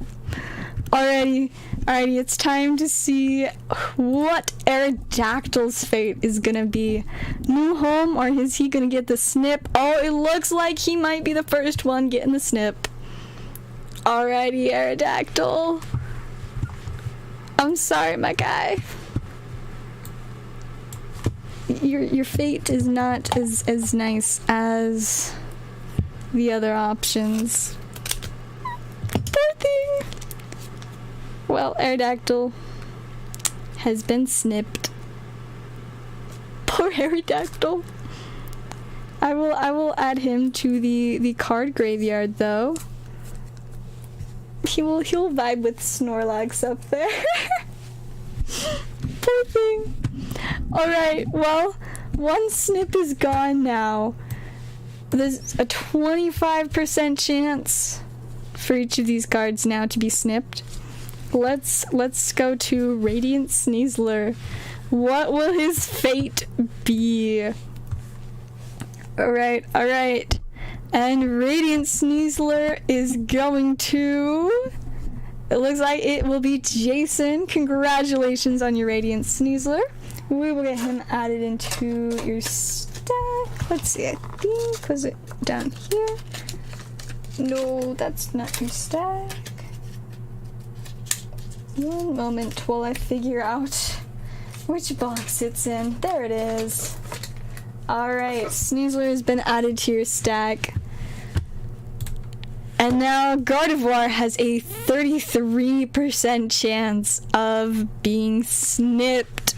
S1: Alrighty, it's time to see what Aerodactyl's fate is gonna be. New home, or is he gonna get the snip? Oh, it looks like he might be the first one getting the snip. Alrighty, Aerodactyl. I'm sorry, my guy. Your fate is not as nice as the other options. Poor thing. Well, Aerodactyl has been snipped. Poor Aerodactyl. I will add him to the card graveyard though. He'll vibe with Snorlax up there. Poor thing. Alright, well, one snip is gone now. There's a 25% chance for each of these cards now to be snipped. Let's go to Radiant Sneasler. What will his fate be? Alright. And Radiant Sneasler is going to... It looks like it will be Jason. Congratulations on your Radiant Sneasler. We will get him added into your stack. Let's see, I think, was it down here? No, that's not your stack. One moment while I figure out which box it's in. There it is. Alright, Sneasler has been added to your stack. And now Gardevoir has a 33% chance of being snipped.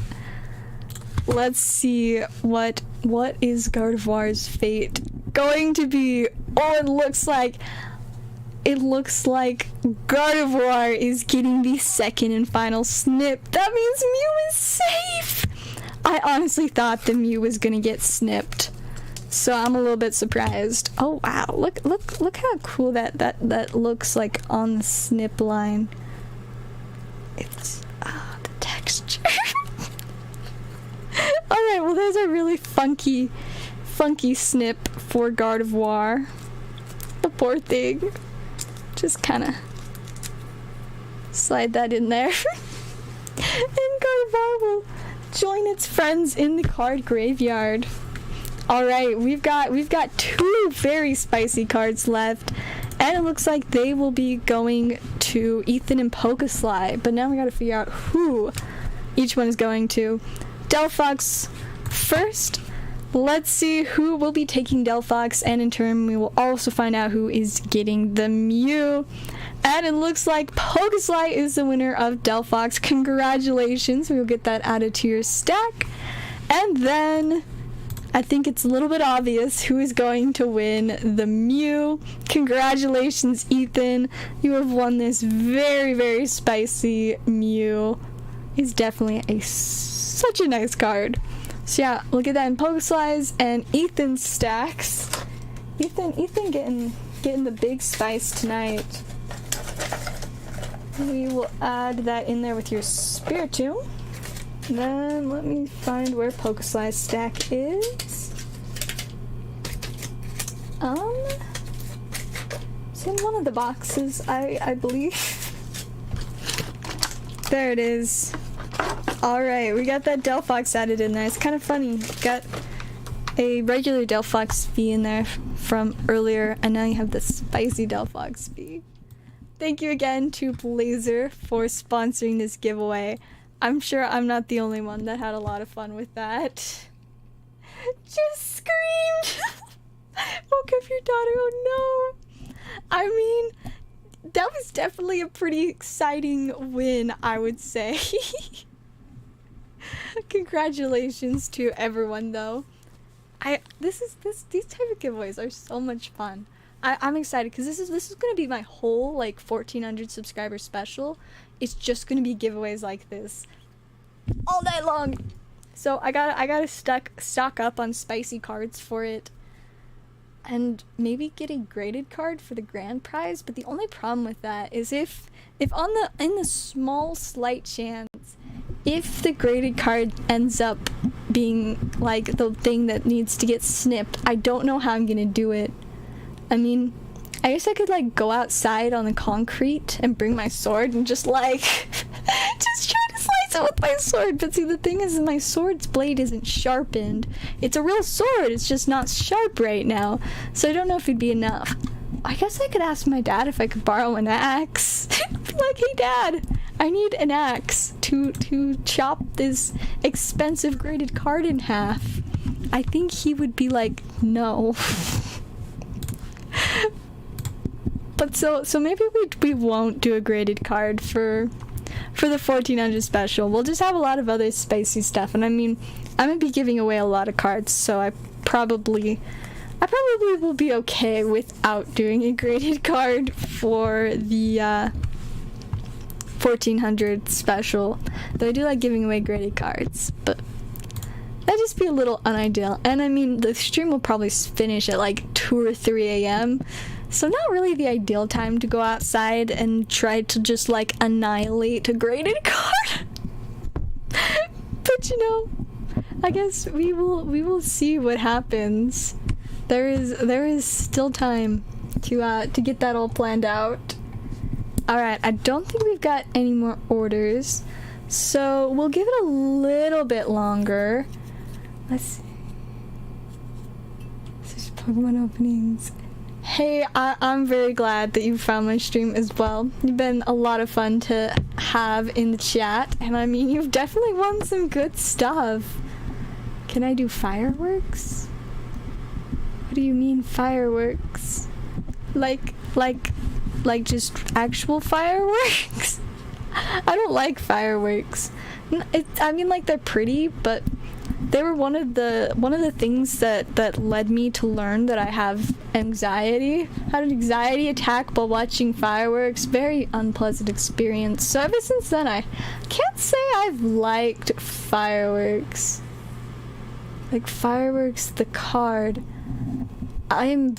S1: Let's see what is Gardevoir's fate going to be. Oh, it looks like Gardevoir is getting the second and final snip. That means Mew is safe. I honestly thought the Mew was gonna get snipped, so I'm a little bit surprised. Oh wow, look how cool that looks like on the snip line. It's the texture. Alright, well there's a really funky snip for Gardevoir. The poor thing. Just kinda slide that in there. And Gardevoir will join its friends in the card graveyard. Alright, we've got two very spicy cards left, and it looks like they will be going to Ethan and Pokesly, but now we gotta figure out who each one is going to. Delphox first. Let's see who will be taking Delphox, and in turn we will also find out who is getting the Mew. And it looks like Pokesly is the winner of Delphox. Congratulations, we will get that added to your stack. And then I think it's a little bit obvious who is going to win the Mew. Congratulations, Ethan. You have won this very, very spicy Mew. It's definitely such a nice card. So yeah, we'll get that in Pokesly's and Ethan's stacks. Ethan getting the big spice tonight. We will add that in there with your Spiritomb. Then let me find where Pokesly's stack is. It's in one of the boxes, I believe. There it is. Alright, we got that Delphox added in there. It's kind of funny. Got a regular Delphox V in there from earlier, and now you have the spicy Delphox V. Thank you again to Blazer for sponsoring this giveaway. I'm sure I'm not the only one that had a lot of fun with that. Just screamed! Woke up your daughter, oh no! I mean, that was definitely a pretty exciting win, I would say. Congratulations to everyone though. These type of giveaways are so much fun. I'm excited because this is gonna be my whole like 1400 subscriber special. It's just gonna be giveaways like this all night long. So I gotta stock up on spicy cards for it, and maybe get a graded card for the grand prize. But the only problem with that is if in the small slight chance, if the graded card ends up being like the thing that needs to get snipped, I don't know how I'm gonna do it. I mean, I guess I could like go outside on the concrete and bring my sword and just like just try to slice it with my sword. But see, the thing is, my sword's blade isn't sharpened. It's a real sword, it's just not sharp right now. So I don't know if it'd be enough. I guess I could ask my dad if I could borrow an axe. Be like, hey dad, I need an axe to chop this expensive graded card in half. I think he would be like, no. But so maybe we won't do a graded card for the 1400 special. We'll just have a lot of other spicy stuff. And I mean, I'm gonna be giving away a lot of cards, so I probably probably will be okay without doing a graded card for the 1400 special, though I do like giving away graded cards, but that'd just be a little unideal. And I mean, the stream will probably finish at like 2 or 3 a.m., so not really the ideal time to go outside and try to just like annihilate a graded card. But you know, I guess we will see what happens. There is still time to get that all planned out. Alright, I don't think we've got any more orders, so we'll give it a little bit longer. Let's see. There's Pokemon openings. Hey, I'm very glad that you found my stream as well. You've been a lot of fun to have in the chat, and I mean, you've definitely won some good stuff. Can I do fireworks? What do you mean fireworks? Like just actual fireworks? I don't like fireworks. I mean, like, they're pretty, but they were one of the things that led me to learn that I have anxiety. I had an anxiety attack while watching fireworks. Very unpleasant experience. So ever since then, I can't say I've liked fireworks. Like, fireworks, the card. I am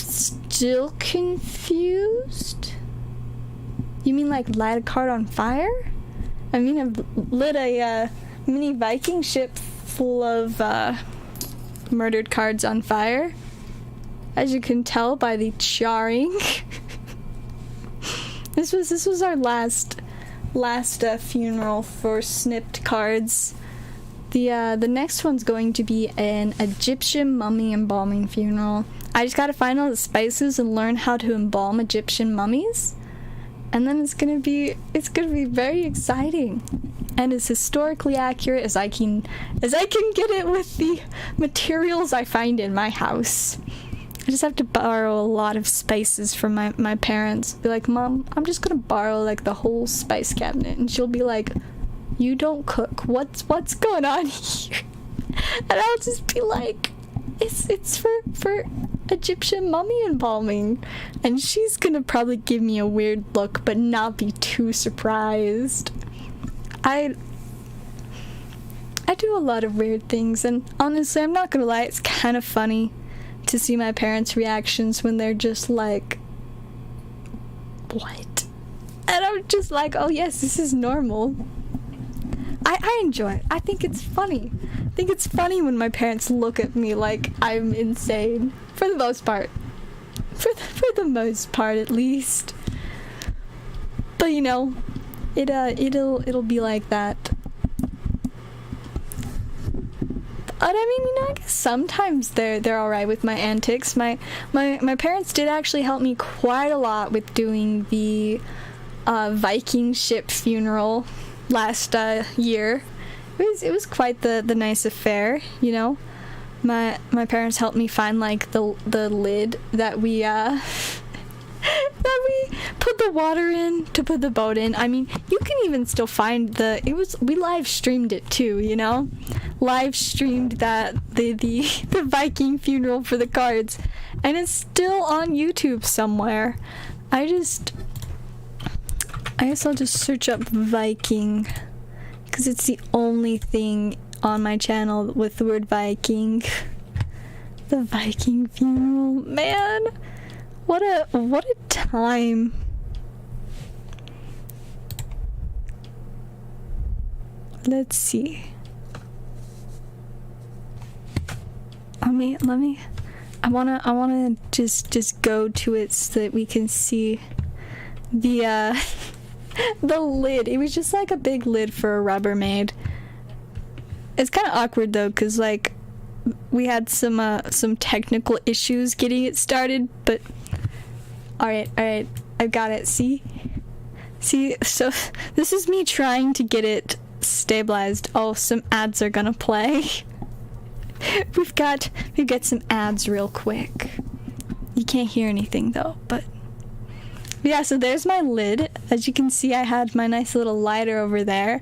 S1: still confused. You mean like light a card on fire? I mean, I've lit a mini Viking ship full of murdered cards on fire, as you can tell by the charring. This was our last funeral for snipped cards. The next one's going to be an Egyptian mummy embalming funeral. I just gotta find all the spices and learn how to embalm Egyptian mummies, and then it's gonna be very exciting and as historically accurate as I can get it with the materials I find in my house. I just have to borrow a lot of spices from my parents. Be like, Mom, I'm just gonna borrow like the whole spice cabinet, and she'll be like, you don't cook. What's going on here? And I'll just be like, it's for Egyptian mummy embalming. And she's gonna probably give me a weird look, but not be too surprised. I do a lot of weird things, and honestly, I'm not gonna lie, it's kind of funny to see my parents' reactions when they're just like, what? And I'm just like, oh yes, this is normal. I enjoy it. I think it's funny. I think it's funny when my parents look at me like I'm insane. For the most part. For the most part, at least. But you know, it'll be like that. But I mean, you know, I guess sometimes they're alright with my antics. My parents did actually help me quite a lot with doing the Viking ship funeral last year. It was quite the nice affair, you know. My parents helped me find like the lid that we put the water in to put the boat in. I mean, you can even still find we live streamed it too, you know. Live streamed that the Viking funeral for the cards, and it's still on YouTube somewhere. I guess I'll just search up Viking, because it's the only thing on my channel with the word Viking. The Viking funeral, man, what a time. Let's see. Let me. I wanna just go to it so that we can see the the lid. It was just like a big lid for a Rubbermaid. It's kind of awkward though, because like we had some technical issues getting it started, but all right, I've got it. See, so this is me trying to get it stabilized. Oh, some ads are gonna play. We've got some ads real quick. You can't hear anything though, but yeah, so there's my lid. As you can see, I had my nice little lighter over there.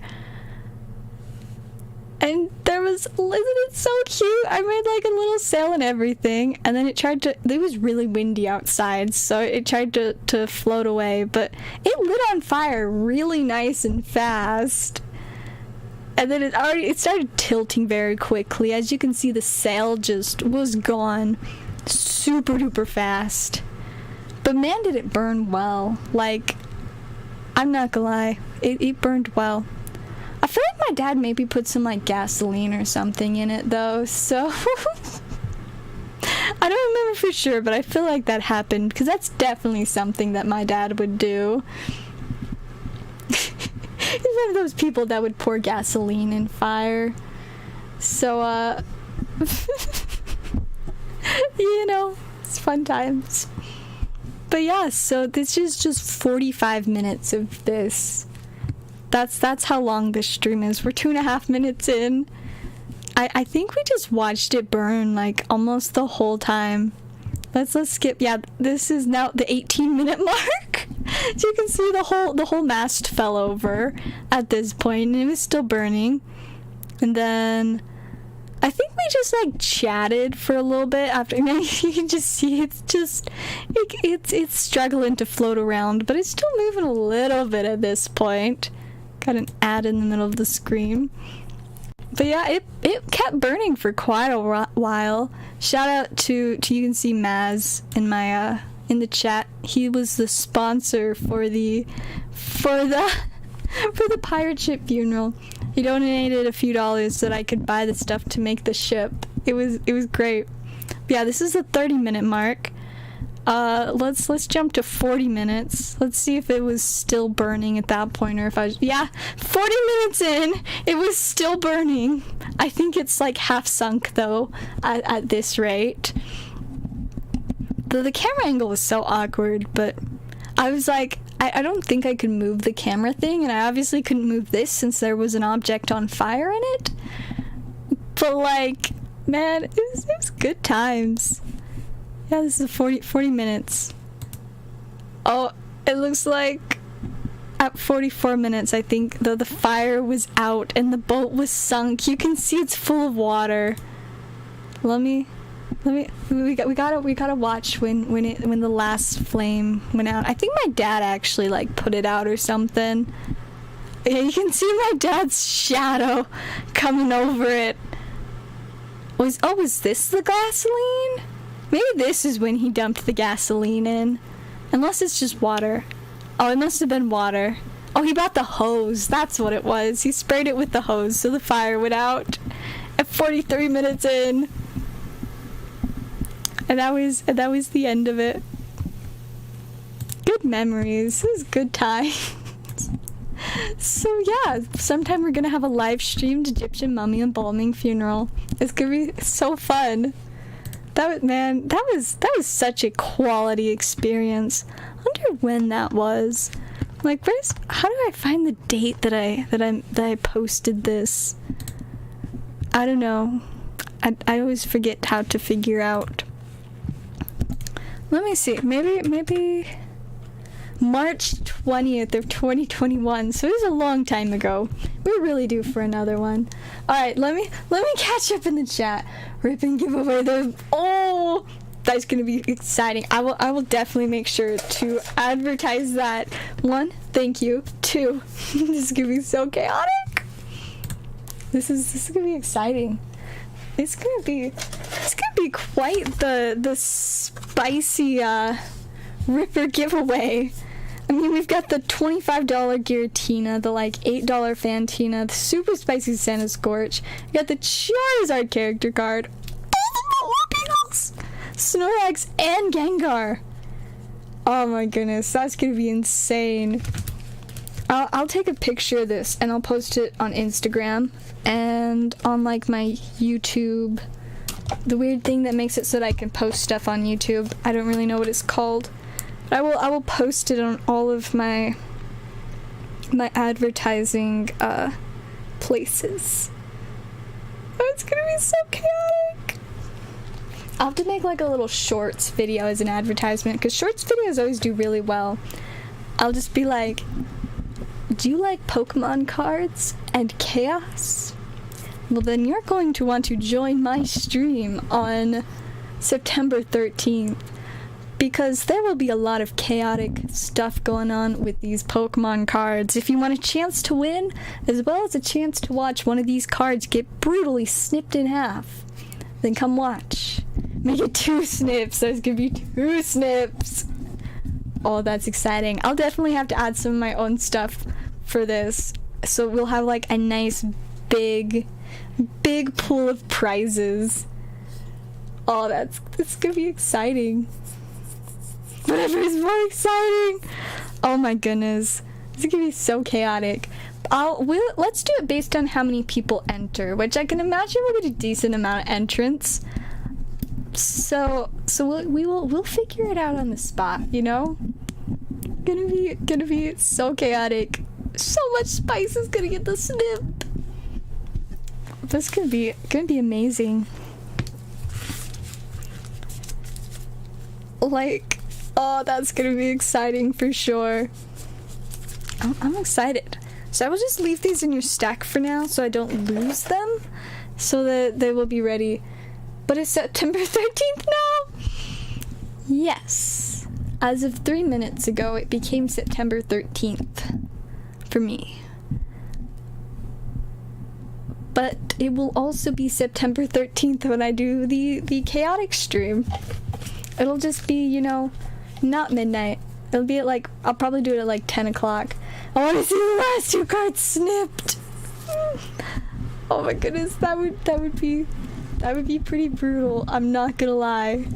S1: And there isn't it so cute? I made like a little sail and everything, and then it was really windy outside, so it tried to float away, but it lit on fire really nice and fast. And then it started tilting very quickly. As you can see, the sail just was gone super duper fast. But man, did it burn well. Like, I'm not gonna lie, it burned well. I feel like my dad maybe put some like gasoline or something in it though, so I don't remember for sure, but I feel like that happened because that's definitely something that my dad would do. He's one of those people that would pour gasoline in fire. So you know, it's fun times. But yeah, so this is just 45 minutes of this. That's how long this stream is. We're 2.5 minutes in. I think we just watched it burn like almost the whole time. Let's skip. Yeah, this is now the 18-minute mark. So you can see the whole mast fell over at this point, and it was still burning. And then I think we just like chatted for a little bit after. You can just see it's struggling to float around, but it's still moving a little bit at this point. Got an ad in the middle of the screen. But yeah, it kept burning for quite a while. Shout out to you can see Maz in my in the chat. He was the sponsor for the pirate ship funeral. He donated a few dollars so that I could buy the stuff to make the ship. It was great. But yeah, this is the 30-minute mark. Let's jump to 40 minutes. Let's see if it was still burning at that point, or if I was, yeah, 40 minutes in, it was still burning. I think it's like half sunk though, at this rate. The camera angle was so awkward, but I was like, I don't think I could move the camera thing, and I obviously couldn't move this since there was an object on fire in it. But like, man, it was good times. Yeah, this is 40 minutes. Oh, it looks like at 44 minutes, I think, though, the fire was out and the boat was sunk. You can see it's full of water. We gotta watch when the last flame went out. I think my dad actually like put it out or something. Yeah, you can see my dad's shadow coming over it. Was this the gasoline? Maybe this is when he dumped the gasoline in. Unless it's just water. Oh, it must have been water. Oh, he brought the hose. That's what it was. He sprayed it with the hose so the fire went out at 43 minutes in. And that was the end of it. Good memories. This is good times. So yeah, sometime we're gonna have a live streamed Egyptian mummy embalming funeral. It's gonna be so fun. That was such a quality experience. I wonder when that was. Like, how do I find the date that I posted this? I don't know. I always forget how to figure out. Let me see. Maybe March 20th of 2021. So it was a long time ago. We're really due for another one. Alright, let me catch up in the chat. Rip and give away the... Oh! That's gonna be exciting. I will definitely make sure to advertise that. 1, thank you. 2, this is gonna be so chaotic. This is gonna be exciting. It's gonna be quite the spicy Ripper giveaway. I mean, we've got the $25 Giratina, the like $8 Fantina, the super spicy Santa Scorch. We got the Charizard character card, Snorlax, and Gengar. Oh my goodness, that's gonna be insane. I'll take a picture of this and I'll post it on Instagram and on like my YouTube. The weird thing that makes it so that I can post stuff on YouTube. I don't really know what it's called. I will post it on all of my advertising places. Oh, it's gonna be so chaotic. I'll have to make like a little shorts video as an advertisement, because shorts videos always do really well. I'll just be like, do you like Pokemon cards and chaos? well then you're going to want to join my stream on September 13th, because there will be a lot of chaotic stuff going on with these Pokemon cards. If you want a chance to win, as well as a chance to watch one of these cards get brutally snipped in half, then come watch. Make it 2 snips. There's gonna be 2 snips. Oh, that's exciting. I'll definitely have to add some of my own stuff for this, so we'll have like a nice big pool of prizes. Oh, that's gonna be exciting. Whatever is more exciting. Oh my goodness, this is gonna be so chaotic. Let's do it based on how many people enter, which I can imagine we'll get a decent amount of entrants. So we'll figure it out on the spot, you know? Gonna be so chaotic. So much spice is gonna get the snip. This gonna be amazing. Like, oh, that's gonna be exciting for sure. I'm excited. So I will just leave these in your stack for now so I don't lose them, so that they will be ready. But it's September 13th now? Yes. As of 3 minutes ago, it became September 13th for me. But it will also be September 13th when I do the chaotic stream. It'll just be, you know, not midnight. It'll be at like, I'll probably do it at like 10 o'clock. I want to see the last 2 cards snipped. Oh my goodness, that would be pretty brutal. I'm not gonna lie.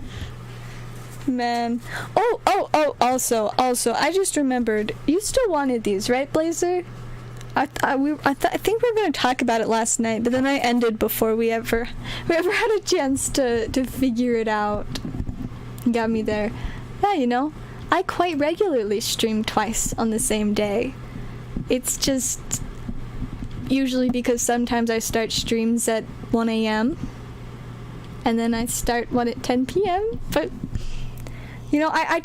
S1: Man. Oh, also, I just remembered, you still wanted these, right, Blazer? I think we were gonna talk about it last night, but then I ended before we ever had a chance to figure it out. Got me there. Yeah, you know, I quite regularly stream twice on the same day. It's just usually because sometimes I start streams at 1 a.m. and then I start one at 10 p.m. But you know, I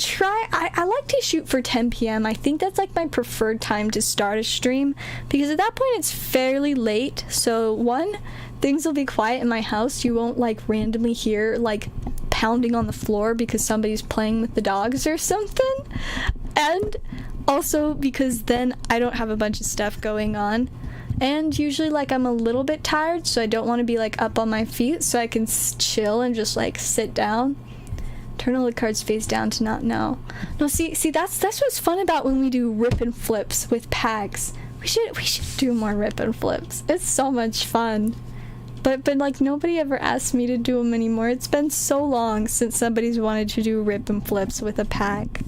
S1: like to shoot for 10 p.m. I think that's like my preferred time to start a stream, because at that point it's fairly late. So one, things will be quiet in my house. You won't like randomly hear like pounding on the floor because somebody's playing with the dogs or something. And also because then I don't have a bunch of stuff going on. And usually like I'm a little bit tired, so I don't want to be like up on my feet, so I can chill and just like sit down. Turn all the cards face down to not know. No, see that's what's fun about when we do rip and flips with packs. We should do more rip and flips. It's so much fun. But like nobody ever asked me to do them anymore. It's been so long since somebody's wanted to do rip and flips with a pack.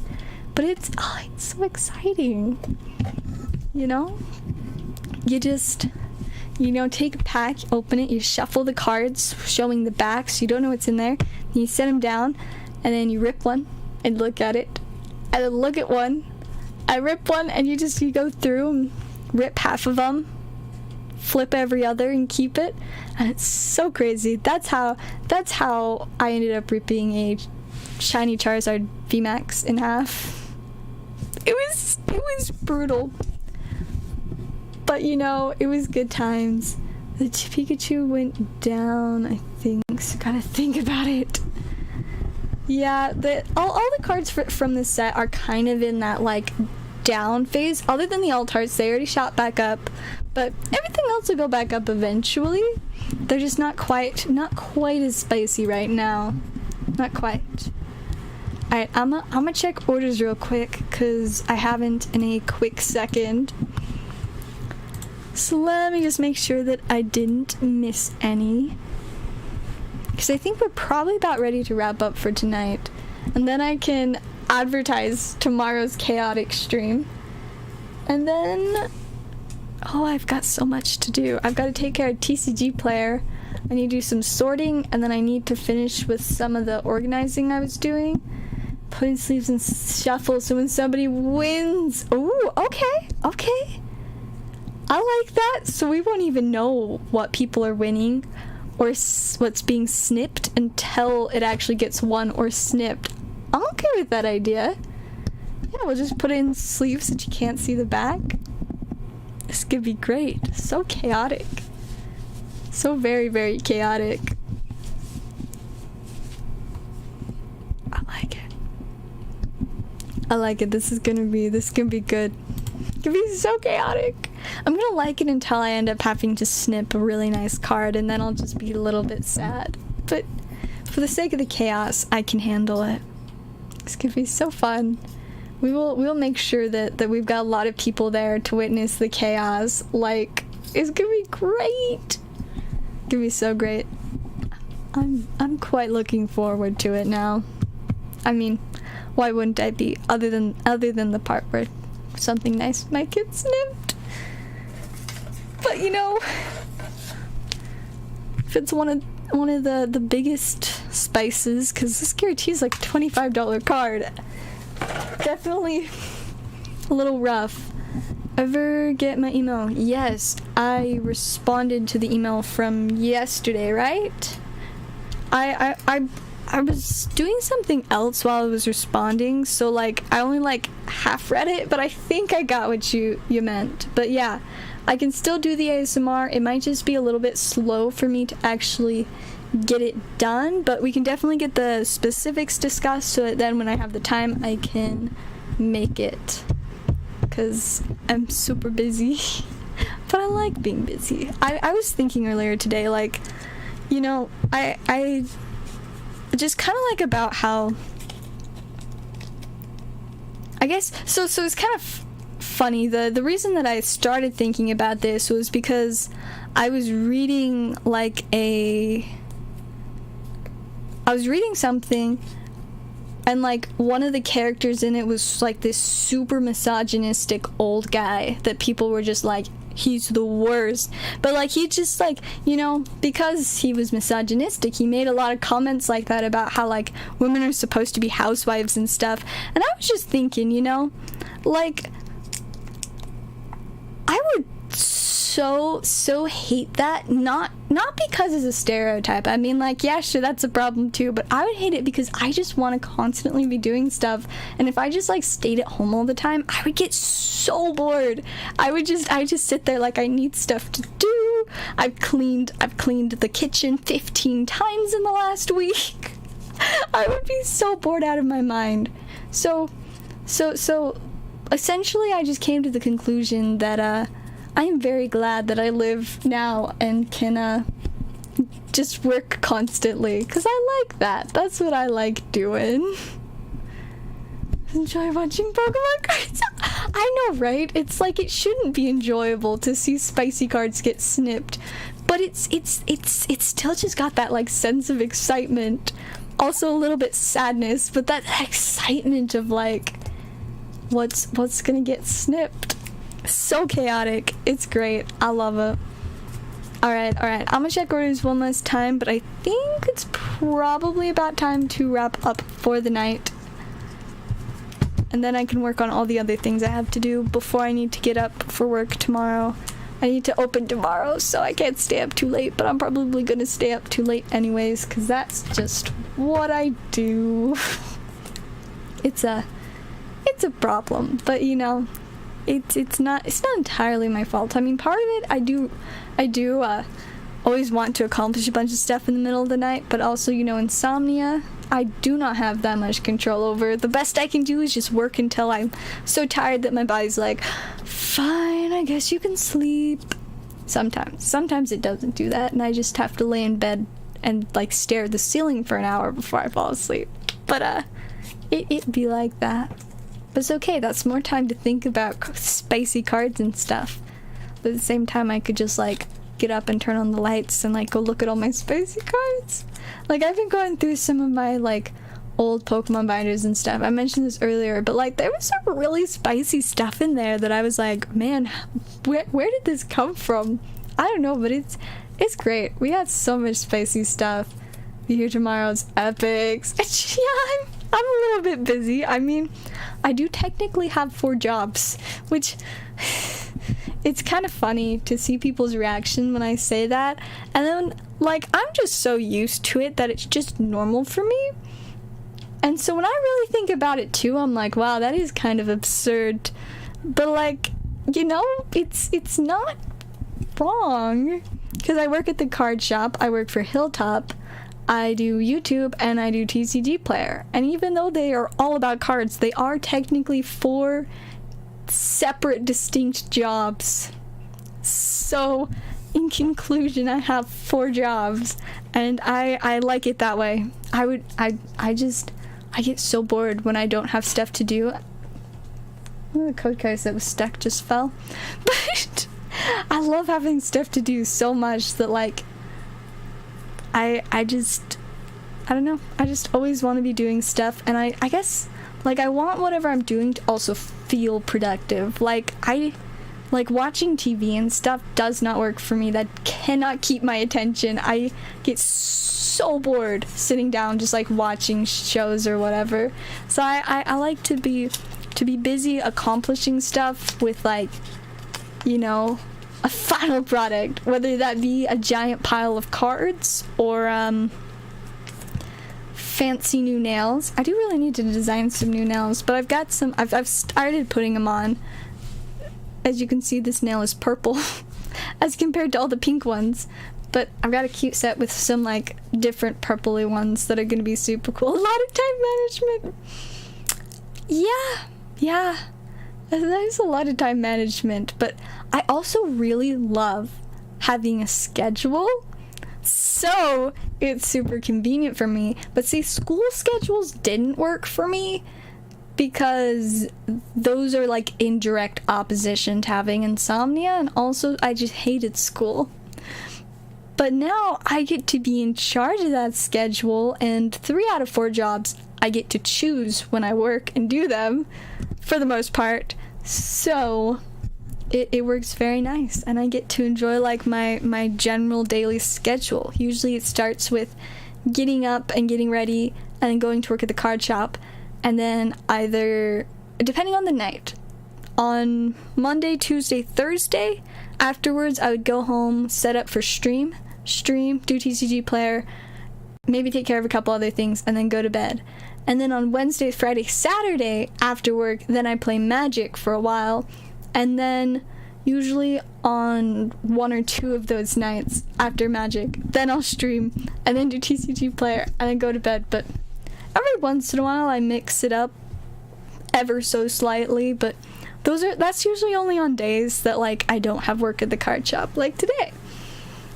S1: But it's so exciting. You know? You just, you know, take a pack, open it, you shuffle the cards showing the backs, you don't know what's in there, you set them down, and then you rip one and look at it, and then look at one, I rip one, and you go through and rip half of them, flip every other and keep it, and it's so crazy. That's how I ended up ripping a shiny Charizard VMAX in half. It was brutal. But you know, it was good times. The Pikachu went down, I think, so gotta think about it. Yeah, all the cards from this set are kind of in that like down phase, other than the Altarts. They already shot back up, but everything else will go back up eventually. They're just not quite as spicy right now. Not quite. Alright, I'm gonna check orders real quick, because I haven't in a quick second. So let me just make sure that I didn't miss any, because I think we're probably about ready to wrap up for tonight, and then I can advertise tomorrow's chaotic stream. And then, oh, I've got so much to do. I've got to take care of TCG player, I need to do some sorting, and then I need to finish with some of the organizing I was doing, putting sleeves in shuffle so when somebody wins, ooh, okay, I like that. So we won't even know what people are winning or what's being snipped until it actually gets won or snipped. I'm okay with that idea. Yeah, we'll just put it in sleeves so that you can't see the back. This could be great. So chaotic. So very, very chaotic. I like it. I like it. This is gonna be good. It's gonna be so chaotic. I'm gonna like it until I end up having to snip a really nice card, and then I'll just be a little bit sad. But for the sake of the chaos, I can handle it. It's gonna be so fun. We'll make sure that we've got a lot of people there to witness the chaos. Like, it's gonna be great. It's gonna be so great. I'm quite looking forward to it now. I mean, why wouldn't I be? Other than the part where something nice might get snipped. But you know, if it's one of the biggest spices, because this guarantees like a $25 card, definitely a little rough. Ever get my email? Yes, I responded to the email from yesterday, right? I was doing something else while I was responding, so like I only like half read it, but I think I got what you meant. But yeah, I can still do the ASMR. It might just be a little bit slow for me to actually get it done, but we can definitely get the specifics discussed so that then when I have the time I can make it, because I'm super busy. But I like being busy. I was thinking earlier today, like, you know, I just kind of like about how, I guess, so it's kind of funny. The reason that I started thinking about this was because I was reading something, and like one of the characters in it was like this super misogynistic old guy that people were just like, he's the worst. But like, he just like, you know, because he was misogynistic, he made a lot of comments like that about how like women are supposed to be housewives and stuff. And I was just thinking, you know, like, I would so hate that, not because it's a stereotype. I mean, like, yeah, sure, that's a problem too, but I would hate it because I just want to constantly be doing stuff, and if I just like stayed at home all the time, I would get so bored. I just sit there like I need stuff to do. I've cleaned the kitchen 15 times in the last week. I would be so bored out of my mind. So essentially I just came to the conclusion that I am very glad that I live now and can just work constantly, because I like that. That's what I like doing. Enjoy watching Pokemon cards. I know, right? It's like, it shouldn't be enjoyable to see spicy cards get snipped, but it's still just got that like sense of excitement. Also a little bit sadness, but that excitement of like, what's gonna get snipped. So chaotic. It's great. I love it. Alright. I'm gonna check orders one last time, but I think it's probably about time to wrap up for the night. And then I can work on all the other things I have to do before I need to get up for work tomorrow. I need to open tomorrow, so I can't stay up too late, but I'm probably gonna stay up too late anyways, because that's just what I do. It's a problem, but you know, it's not entirely my fault. I mean, part of it, I do always want to accomplish a bunch of stuff in the middle of the night, but also, you know, insomnia, I do not have that much control over. The best I can do is just work until I'm so tired that my body's like, fine, I guess you can sleep. Sometimes it doesn't do that, and I just have to lay in bed and like stare at the ceiling for an hour before I fall asleep. But it be like that. But it's okay, that's more time to think about spicy cards and stuff. But at the same time, I could just like get up and turn on the lights and like go look at all my spicy cards. Like, I've been going through some of my like old Pokemon binders and stuff. I mentioned this earlier, but like there was some really spicy stuff in there that I was like, man, where did this come from? I don't know, but it's great. We got so much spicy stuff. Be here tomorrow's epics. Yeah, I'm a little bit busy. I mean, I do technically have 4 jobs, which it's kind of funny to see people's reaction when I say that. And then, like, I'm just so used to it that it's just normal for me. And so when I really think about it too, I'm like, wow, that is kind of absurd. But like, you know, it's not wrong. because I work at the card shop, I work for Hilltop, I do YouTube, and I do TCG Player. And even though they are all about cards, they are technically 4 separate, distinct jobs. So, in conclusion, I have 4 jobs, and I like it that way. I get so bored when I don't have stuff to do. Oh, the code case that was stuck just fell. But I love having stuff to do so much that, like, I don't know, I just always want to be doing stuff, and I guess, like, I want whatever I'm doing to also feel productive. Like, watching TV and stuff does not work for me. That cannot keep my attention. I get so bored sitting down just, like, watching shows or whatever. So I like to be busy accomplishing stuff with, like, you know, a final product, whether that be a giant pile of cards or fancy new nails. I do really need to design some new nails, but I've got some. I've started putting them on. As you can see, this nail is purple as compared to all the pink ones, but I've got a cute set with some, like, different purpley ones that are gonna be super cool. A lot of time management. Yeah, there's a lot of time management, but I also really love having a schedule, so it's super convenient for me. But see, school schedules didn't work for me because those are, like, in direct opposition to having insomnia, and also I just hated school. But now I get to be in charge of that schedule, and 3 out of 4 jobs I get to choose when I work and do them, for the most part. So it works very nice, and I get to enjoy, like, my general daily schedule. Usually it starts with getting up and getting ready and then going to work at the card shop, and then either, depending on the night, on Monday, Tuesday, Thursday, afterwards I would go home, set up for stream, do TCG Player, maybe take care of a couple other things, and then go to bed. And then on Wednesday, Friday, Saturday, after work, then I play Magic for a while. And then, usually on 1 or 2 of those nights after Magic, then I'll stream, and then do TCG Player, and then go to bed. But every once in a while, I mix it up ever so slightly, but that's usually only on days that, like, I don't have work at the card shop, like today.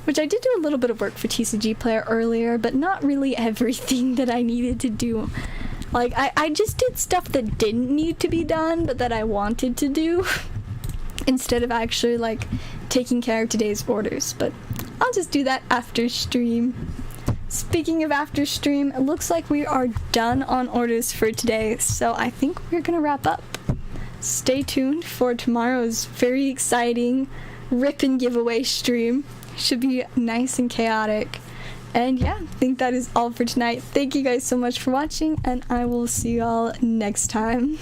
S1: Which I did do a little bit of work for TCG Player earlier, but not really everything that I needed to do. Like, I just did stuff that didn't need to be done, but that I wanted to do, instead of actually, like, taking care of today's orders. But I'll just do that after stream. Speaking of after stream, it looks like we are done on orders for today, so I think we're gonna wrap up. Stay tuned for tomorrow's very exciting rip and giveaway stream. Should be nice and chaotic. And yeah, I think that is all for tonight. Thank you guys so much for watching, and I will see y'all next time.